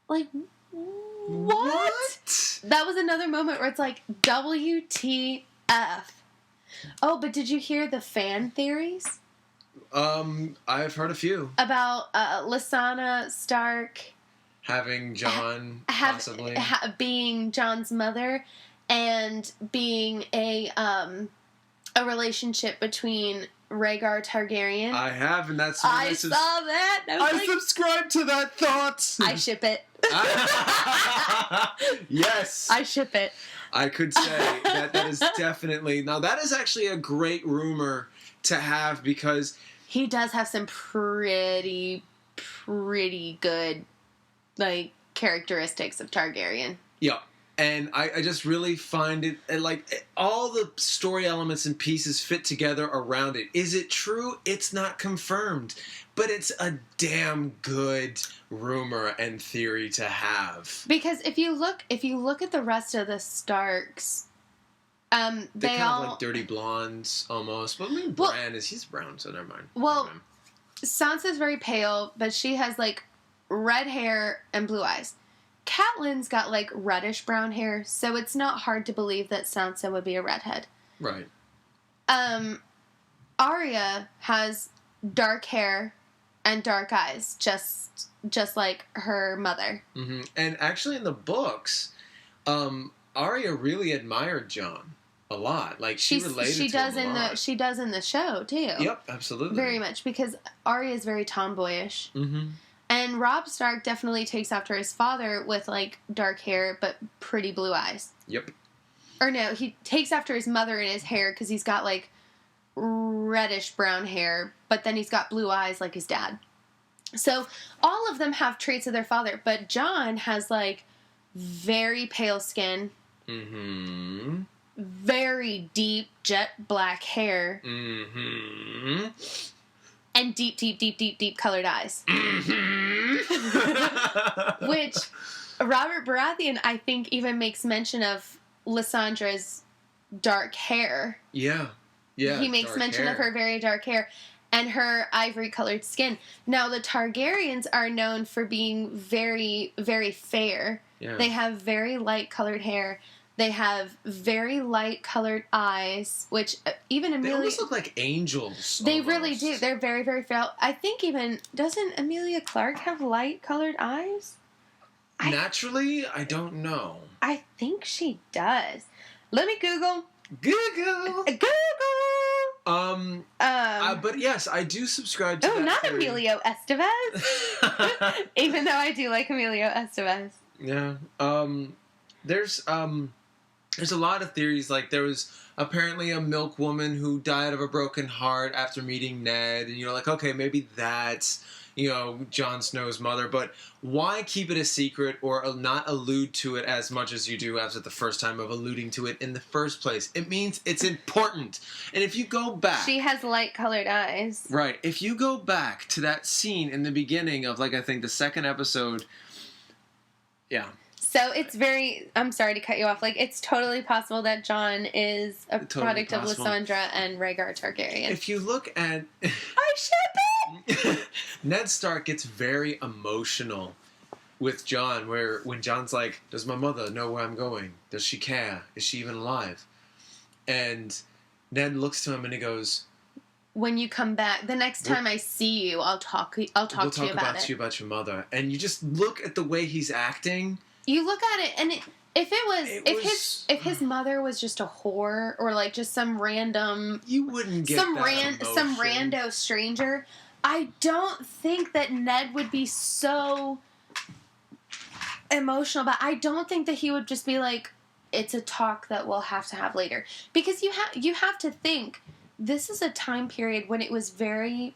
Like, what? That was another moment where it's like, WTF. Oh, but did you hear the fan theories? I've heard a few. About Lysana Stark... having Jon, possibly. Being Jon's mother, and being a relationship between Rhaegar Targaryen. I have, and that's... I saw that. I subscribe to that thought. I ship it. Yes. I ship it. I could say that is definitely... Now, that is actually a great rumor to have, because... He does have some pretty good... like, characteristics of Targaryen. Yeah. And I just really find it, like, all the story elements and pieces fit together around it. Is it true? It's not confirmed. But it's a damn good rumor and theory to have. Because if you look at the rest of the Starks, they kind all... of like dirty blondes, almost. But I mean, Bran he's brown, so never mind. Well, Sansa's very pale, but she has, like, red hair and blue eyes. Catelyn's got, like, reddish brown hair, so it's not hard to believe that Sansa would be a redhead. Right. Arya has dark hair and dark eyes, just like her mother. Mm-hmm. And actually, in the books, Arya really admired Jon a lot. Like, she related to him a lot. She does in the show too. Yep, absolutely. Very much, because Arya is very tomboyish. Mm-hmm. And Robb Stark definitely takes after his father with, like, dark hair but pretty blue eyes. Yep. Or no, he takes after his mother in his hair because he's got, like, reddish brown hair, but then he's got blue eyes like his dad. So all of them have traits of their father, but Jon has, like, very pale skin. Mm-hmm. Very deep jet black hair. Mm-hmm. And deep colored eyes. Mm-hmm. Which Robert Baratheon, I think, even makes mention of Lysandra's dark hair. Yeah. Yeah. He makes mention of her very dark hair and her ivory colored skin. Now, the Targaryens are known for being very, very fair. Yeah. They have very light colored hair. They have very light-colored eyes, which even Emilia... They almost look like angels. They almost. really do. They're very, very fair. I think even... Doesn't Emilia Clarke have light-colored eyes? Naturally? I don't know. I think she does. Let me Google. Google! Google! But yes, I do subscribe to that not theory. Emilio Estevez. Even though I do like Emilio Estevez. Yeah. There's a lot of theories. Like, there was apparently a milk woman who died of a broken heart after meeting Ned, and you're like, okay, maybe that's, Jon Snow's mother, but why keep it a secret or not allude to it as much as you do after the first time of alluding to it in the first place? It means it's important. And if you go back... She has light-colored eyes. Right. If you go back to that scene in the beginning of, I think the second episode... Yeah. So it's I'm sorry to cut you off, it's totally possible that Jon is a product of Lysandra and Rhaegar Targaryen. If you look at... I ship it! Ned Stark gets very emotional with Jon, when Jon's like, does my mother know where I'm going? Does she care? Is she even alive? And Ned looks to him and he goes... When you come back, the next time I see you, I'll talk to you about it. We'll talk about you about your mother. And you just look at the way he's acting... You look at it, and if his mother was just a whore or just some random, you wouldn't get some rando stranger, I don't think that Ned would be so emotional. But I don't think that he would just be like, it's a talk that we'll have to have later, because you have to think this is a time period when it was very.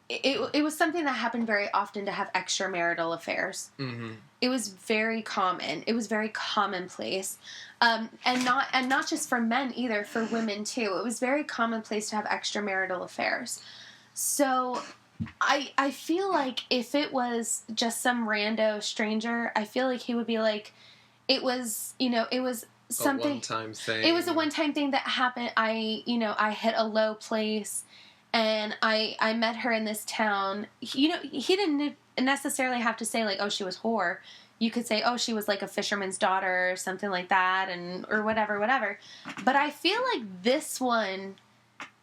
It was something that happened very often to have extramarital affairs. Mm-hmm. It was very common. It was very commonplace, and not just for men either, for women too. It was very commonplace to have extramarital affairs. So, I feel like if it was just some rando stranger, I feel like he would be like, it was something. A one-time thing. It was a one-time thing that happened. I hit a low place. And I met her in this town. He didn't necessarily have to say, oh, she was whore. You could say, oh, she was a fisherman's daughter or something like that, or whatever. But I feel like this one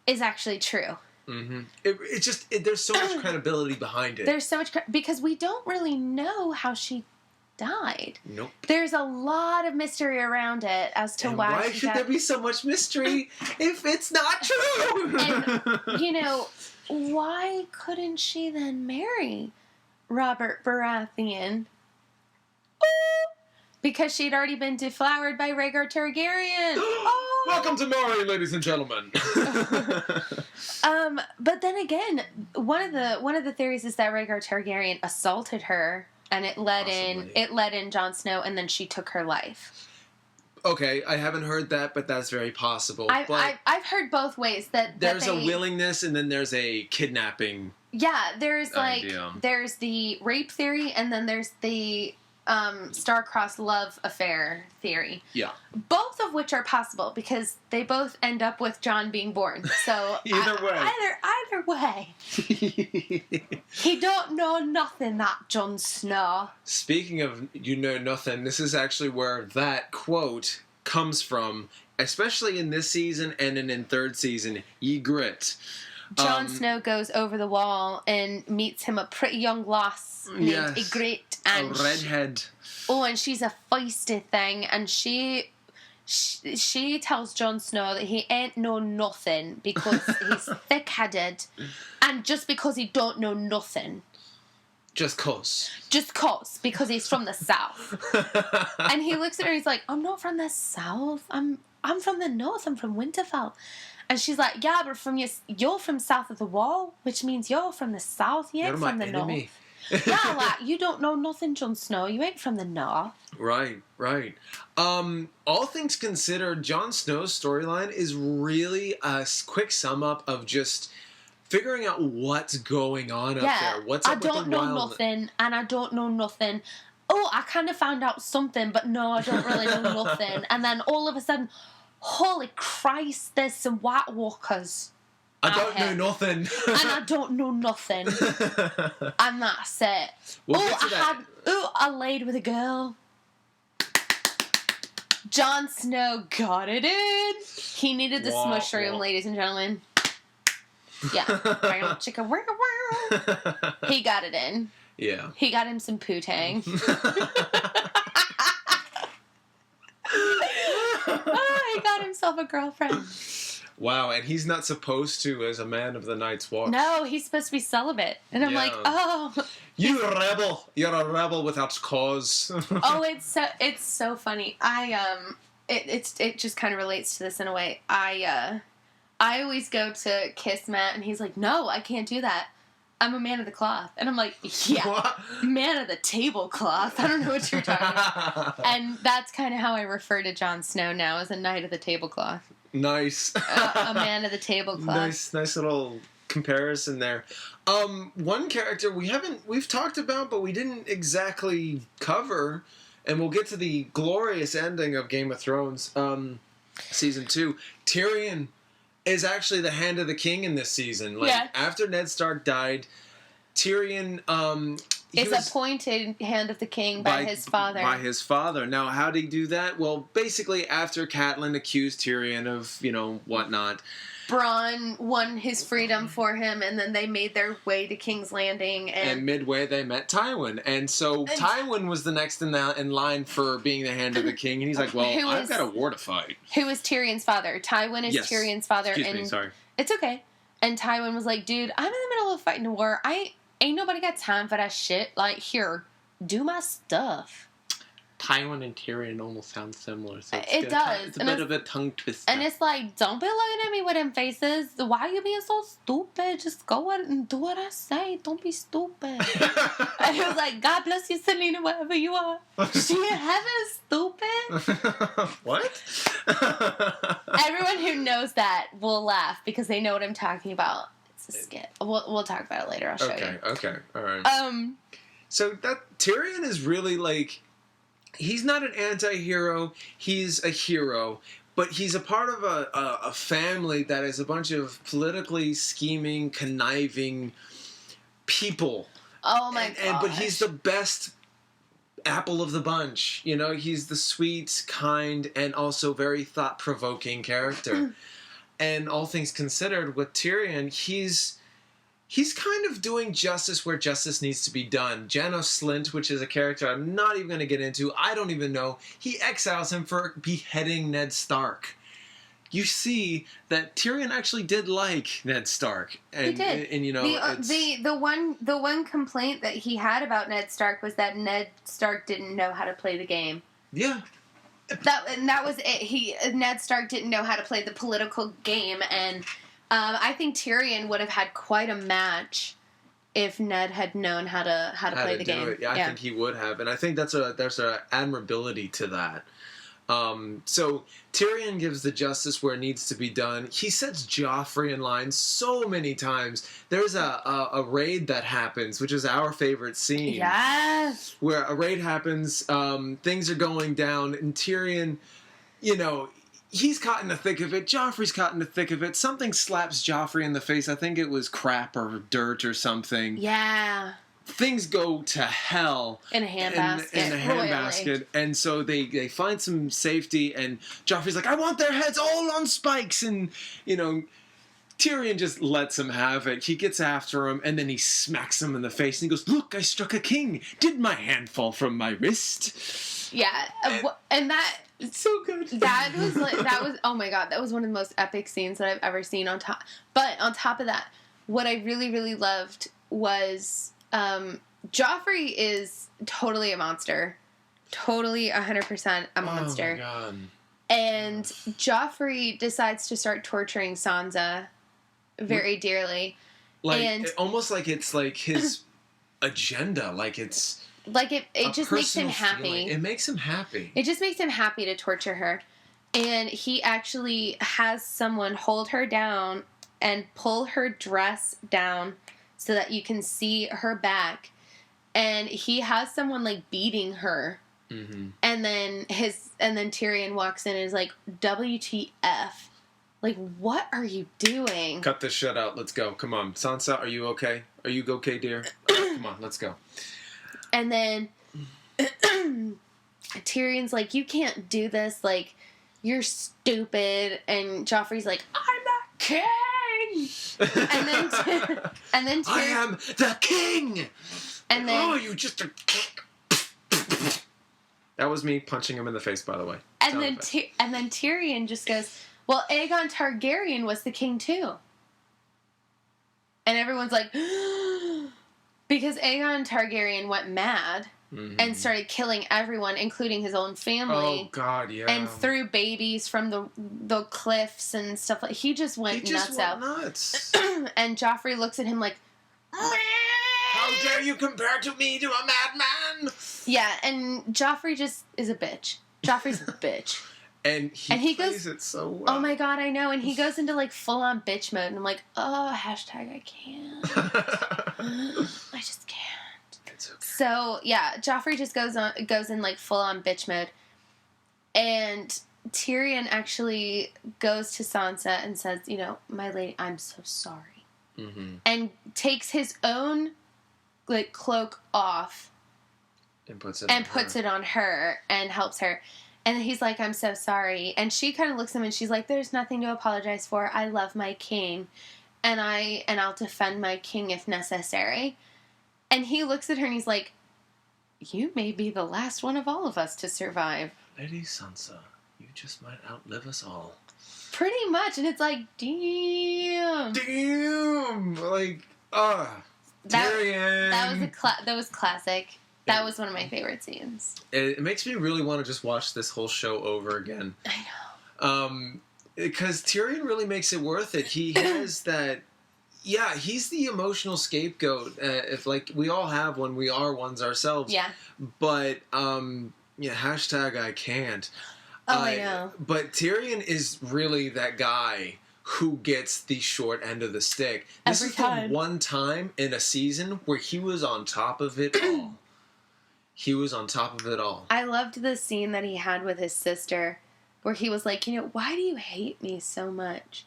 is actually true. Mm-hmm. There's so much credibility behind it. There's so much, because we don't really know how she died. Nope. There's a lot of mystery around it as to why should there be so much mystery if it's not true? And, why couldn't she then marry Robert Baratheon? Because she'd already been deflowered by Rhaegar Targaryen. Welcome to Maury, ladies and gentlemen. But then again, one of the theories is that Rhaegar Targaryen assaulted her. And it led in Jon Snow, and then she took her life. Okay, I haven't heard that, but that's very possible. I've heard both ways that there's a willingness, and then there's a kidnapping. Yeah, there's idea. There's the rape theory, and then there's the star-crossed love affair theory. Yeah, both of which are possible because they both end up with Jon being born. So either way, he don't know nothing, that Jon Snow. Speaking of nothing, this is actually where that quote comes from, especially in this season and in third season. Ye grit. Jon Snow goes over the wall and meets him a pretty young lass named Ygritte, and a redhead. And she's a feisty thing, and she tells Jon Snow that he ain't know nothing because he's thick-headed, and just because he don't know nothing. Just cause, because he's from the south. And he looks at her, he's like, I'm not from the south. I'm from the north. I'm from Winterfell. And she's like, yeah, but you're from south of the wall, which means you're from the south. You ain't from the north. Yeah, you don't know nothing, Jon Snow. You ain't from the north. Right. All things considered, Jon Snow's storyline is really a quick sum up of just figuring out what's going on up there. What's up with the wild... I don't know nothing, and I don't know nothing. Oh, I kind of found out something, but no, I don't really know nothing. And then all of a sudden, holy Christ, there's some White Walkers. I don't know nothing. And I don't know nothing. And that's it. I laid with a girl. Jon Snow got it in. He needed the smush room, ladies and gentlemen. Yeah. Chicka wow. He got it in. Yeah. He got him some poo-tang. He got himself a girlfriend. Wow, and he's not supposed to as a man of the Night's Watch. No, he's supposed to be celibate. And I'm like, oh. You rebel. You're a rebel without cause. Oh, it's so funny. It just kind of relates to this in a way. I always go to kiss Matt, and he's like, no, I can't do that. I'm a man of the cloth. And I'm like, yeah, what? Man of the tablecloth. I don't know what you're talking about. And that's kind of how I refer to Jon Snow now, as a knight of the tablecloth. Nice. A man of the tablecloth. Nice little comparison there. One character we've talked about, but we didn't exactly cover, and we'll get to the glorious ending of Game of Thrones, season 2. Tyrion is actually the hand of the king in this season. After Ned Stark died, Tyrion is appointed hand of the king by his father. By his father. Now, how did he do that? Well, basically, after Catelyn accused Tyrion of, whatnot, Bronn won his freedom for him, and then they made their way to King's Landing. And midway, they met Tywin. And so Tywin was the next in line for being the hand of the king. And he's like, well, I've got a war to fight. Who is Tyrion's father? Tywin is Tyrion's father. Excuse me, sorry. It's okay. And Tywin was like, dude, I'm in the middle of fighting a war. Ain't nobody got time for that shit. Like, here, do my stuff. Tywin and Tyrion almost sound similar. So it does. It's a bit of a tongue twister. And it's like, don't be looking at me with them faces. Why are you being so stupid? Just go and do what I say. Don't be stupid. And he was like, God bless you, Selena, wherever you are. She in heaven, stupid. What? Everyone who knows that will laugh because they know what I'm talking about. It's a skit. We'll talk about it later. I'll show you. Okay. All right. So that Tyrion is really like, he's not an anti-hero, he's a hero, but he's a part of a family that is a bunch of politically scheming, conniving people. Oh my god! But he's the best apple of the bunch. He's the sweet, kind, and also very thought-provoking character. And all things considered, with Tyrion, he's kind of doing justice where justice needs to be done. Janos Slynt, which is a character I'm not even going to get into, I don't even know, he exiles him for beheading Ned Stark. You see that Tyrion actually did like Ned Stark. And, he did. And the one complaint that he had about Ned Stark was that Ned Stark didn't know how to play the game. Yeah. That was it. Ned Stark didn't know how to play the political game, and I think Tyrion would have had quite a match if Ned had known how to play the game. Yeah, I think he would have, and I think there's a admirability to that. So Tyrion gives the justice where it needs to be done. He sets Joffrey in line so many times. There's a raid that happens, which is our favorite scene. Yes. Where a raid happens, things are going down, and Tyrion, he's caught in the thick of it. Joffrey's caught in the thick of it. Something slaps Joffrey in the face. I think it was crap or dirt or something. Yeah. Things go to hell in a handbasket. And so they find some safety, and Joffrey's like, I want their heads all on spikes, and Tyrion just lets him have it. He gets after him, and then he smacks him in the face, and he goes, look, I struck a king. Did my hand fall from my wrist? Yeah, and that... It's so good. That was oh my god, that was one of the most epic scenes that I've ever seen. But on top of that, what I really, really loved was Joffrey is totally a monster. Totally 100% a monster. Oh my god. And Joffrey decides to start torturing Sansa very dearly. Almost like it's like his agenda. Like it's... Like, it just makes him happy. Feeling. It makes him happy. It just makes him happy to torture her. And he actually has someone hold her down and pull her dress down so that you can see her back. And he has someone, beating her. Mm-hmm. And then Tyrion walks in and is like, WTF. Like, what are you doing? Cut this shit out. Let's go. Come on. Sansa, are you okay? Are you okay, dear? Come on, let's go. And then Tyrion's like, you can't do this. Like, you're stupid. And Joffrey's like, I'm the king. and then Tyrion, I am the king. And then you just a That was me punching him in the face, by the way. And then Tyrion just goes, Well, Aegon Targaryen was the king too. And everyone's like, because Aegon Targaryen went mad and started killing everyone, including his own family. Oh, God, yeah. And threw babies from the cliffs and stuff. Like he just went nuts. And Joffrey looks at him like, how dare you compare to me to a madman? Yeah, and Joffrey just is a bitch. Joffrey's a bitch. And he plays it so well. Oh my God, I know. And he goes into like full on bitch mode. And I'm like, oh, hashtag I can't. I just can't. It's okay. So yeah, Joffrey just goes in like full on bitch mode. And Tyrion actually goes to Sansa and says, you know, my lady, I'm so sorry. Mm-hmm. And takes his own like cloak off. And puts it on her and helps her. And he's like, I'm so sorry. And she kind of looks at him and she's like, there's nothing to apologize for. I love my king. And I'll defend my king if necessary. And he looks at her and he's like, you may be the last one of all of us to survive. Lady Sansa, you just might outlive us all. Pretty much. And it's like, damn. Damn. Like, Tyrion. That was classic. That was one of my favorite scenes. It makes me really want to just watch this whole show over again. I know. Because Tyrion really makes it worth it. He has that... Yeah, he's the emotional scapegoat. If like we all have one, we are ones ourselves. Yeah. But, hashtag I can't. Oh, I know. But Tyrion is really that guy who gets the short end of the stick. This is the one time in a season where he was on top of it all. He was on top of it all. I loved the scene that he had with his sister where he was like, you know, why do you hate me so much?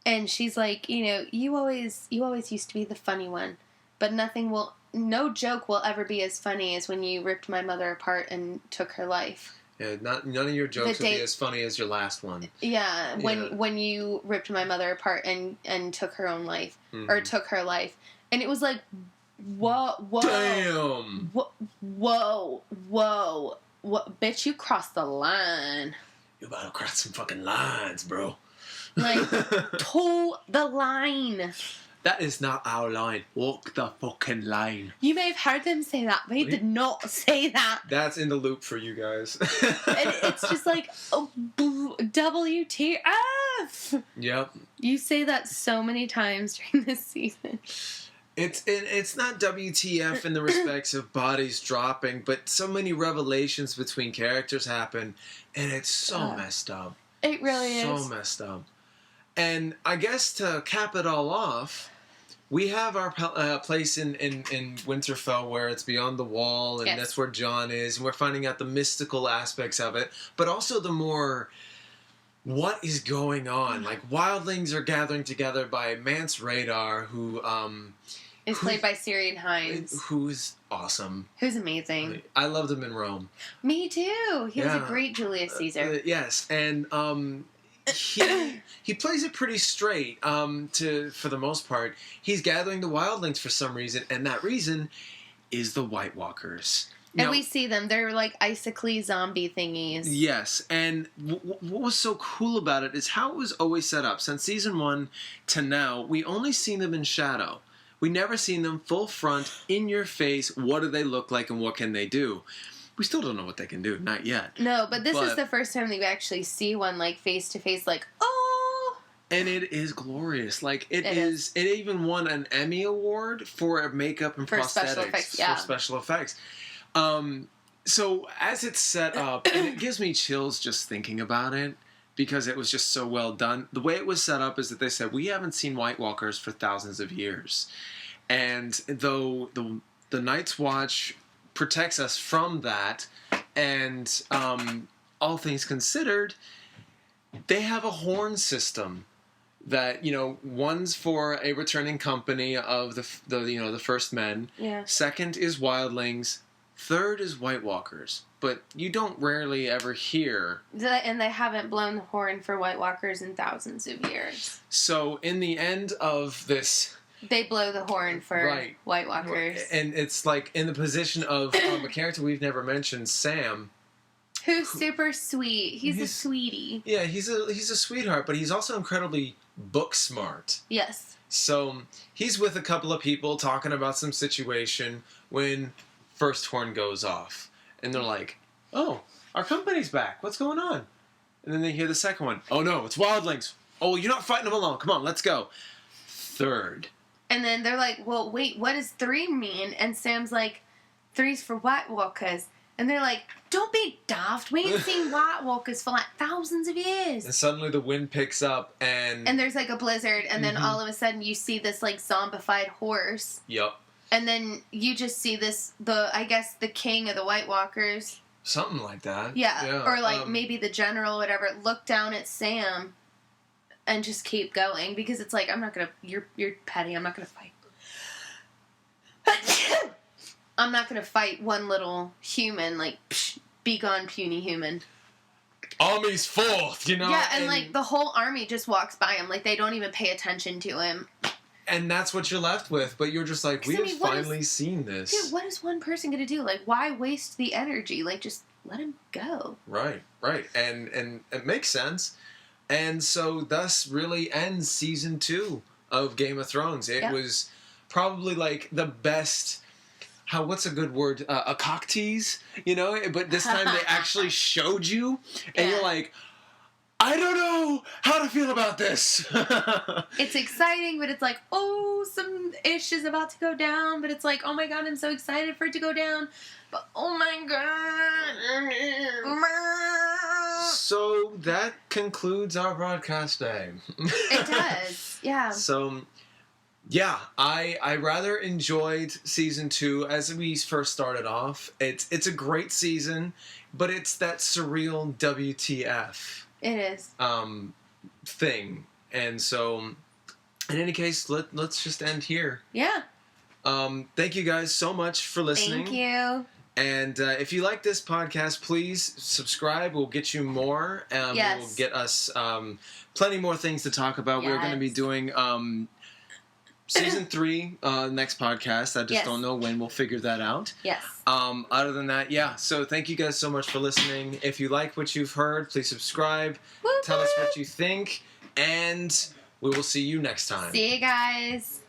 And she's like, you know, you always used to be the funny one, but no joke will ever be as funny as when you ripped my mother apart and took her life. Yeah, none of your jokes will be as funny as your last one. Yeah, when you ripped my mother apart and took her own life, or took her life. And it was like, whoa. Damn. Whoa. Bitch, you crossed the line. You about to cross some fucking lines, bro. Like, toe the line. That is not our line. Walk the fucking line. You may have heard them say that, but he did not say that. That's in the loop for you guys. And it's just like, WTF! Yep. You say that so many times during this season. It's not WTF in the respects of bodies dropping, but so many revelations between characters happen, and it's so messed up. It really is. So messed up. And I guess to cap it all off, we have our place in Winterfell where it's beyond the wall, and that's where Jon is, and we're finding out the mystical aspects of it, but also the more... What is going on? Like, wildlings are gathering together by Mance Radar, who... is played by Syrian Hines. Who's awesome. Who's amazing. I loved him in Rome. Me too. He was a great Julius Caesar. Yes, and he plays it pretty straight, for the most part. He's gathering the wildlings for some reason, and that reason is the White Walkers. And we see them. They're like icically zombie thingies. Yes, and what was so cool about it is how it was always set up. Since season 1 to now, we only seen them in shadow. We never seen them full front, in your face, what do they look like and what can they do? We still don't know what they can do, not yet. No, but this is the first time that we actually see one like face to face, like, oh! And it is glorious. Like, it is. It even won an Emmy Award for makeup and prosthetics. Special effects, yeah. For special effects. So as it's set up, and it gives me chills just thinking about it, because it was just so well done. The way it was set up is that they said, we haven't seen White Walkers for thousands of years. And though the Night's Watch protects us from that, and all things considered, they have a horn system that, one's for a returning company of the first men. Yeah. Second is wildlings. Third is White Walkers, but you don't rarely ever hear. And they haven't blown the horn for White Walkers in thousands of years. So in the end of this... They blow the horn for White Walkers. And it's like in the position of a character we've never mentioned, Sam, Who's super sweet. He's a sweetie. Yeah, he's a sweetheart, but he's also incredibly book smart. Yes. So he's with a couple of people talking about some situation when first horn goes off. And they're like, oh, our company's back. What's going on? And then they hear the second one. Oh, no, it's wildlings. Oh, you're not fighting them alone. Come on, let's go. Third. And then they're like, well, wait, what does 3 mean? And Sam's like, 3's for White Walkers. And they're like, don't be daft. We ain't seen White Walkers for like thousands of years. And suddenly the wind picks up and there's like a blizzard. And then all of a sudden you see this like zombified horse. Yep. And then you just see I guess the king of the White Walkers. Something like that. Yeah. Or like maybe the general, whatever, look down at Sam and just keep going. Because it's like, you're petty. I'm not going to fight. I'm not going to fight one little human, like, psh, be gone, puny human. Army's fourth, you know? Yeah, and like, the whole army just walks by him. Like, they don't even pay attention to him. And that's what you're left with, but you're just like, we have finally seen this. Dude, what is one person going to do? Like, why waste the energy? Like, just let him go. Right. And it makes sense. And so, thus really ends season 2 of Game of Thrones. It was probably, like, the best... what's a good word? A cock tease, you know? But this time they actually showed you, and you're like, I don't know how to feel about this. It's exciting, but it's like, oh, some ish is about to go down, but it's like, oh my god, I'm so excited for it to go down, but oh my god. So that concludes our broadcast day. It does, yeah. So... yeah, I rather enjoyed season 2 as we first started off. It's a great season, but it's that surreal WTF. It is. Thing. And so, in any case, let's just end here. Yeah. Thank you guys so much for listening. Thank you. And if you like this podcast, please subscribe. We'll get you more. Yes. We'll get us plenty more things to talk about. Yes. We're going to be doing... season 3, next podcast. I just don't know when. We'll figure that out. Yes. Other than that, yeah. So thank you guys so much for listening. If you like what you've heard, please subscribe. Tell us what you think. And we will see you next time. See you guys.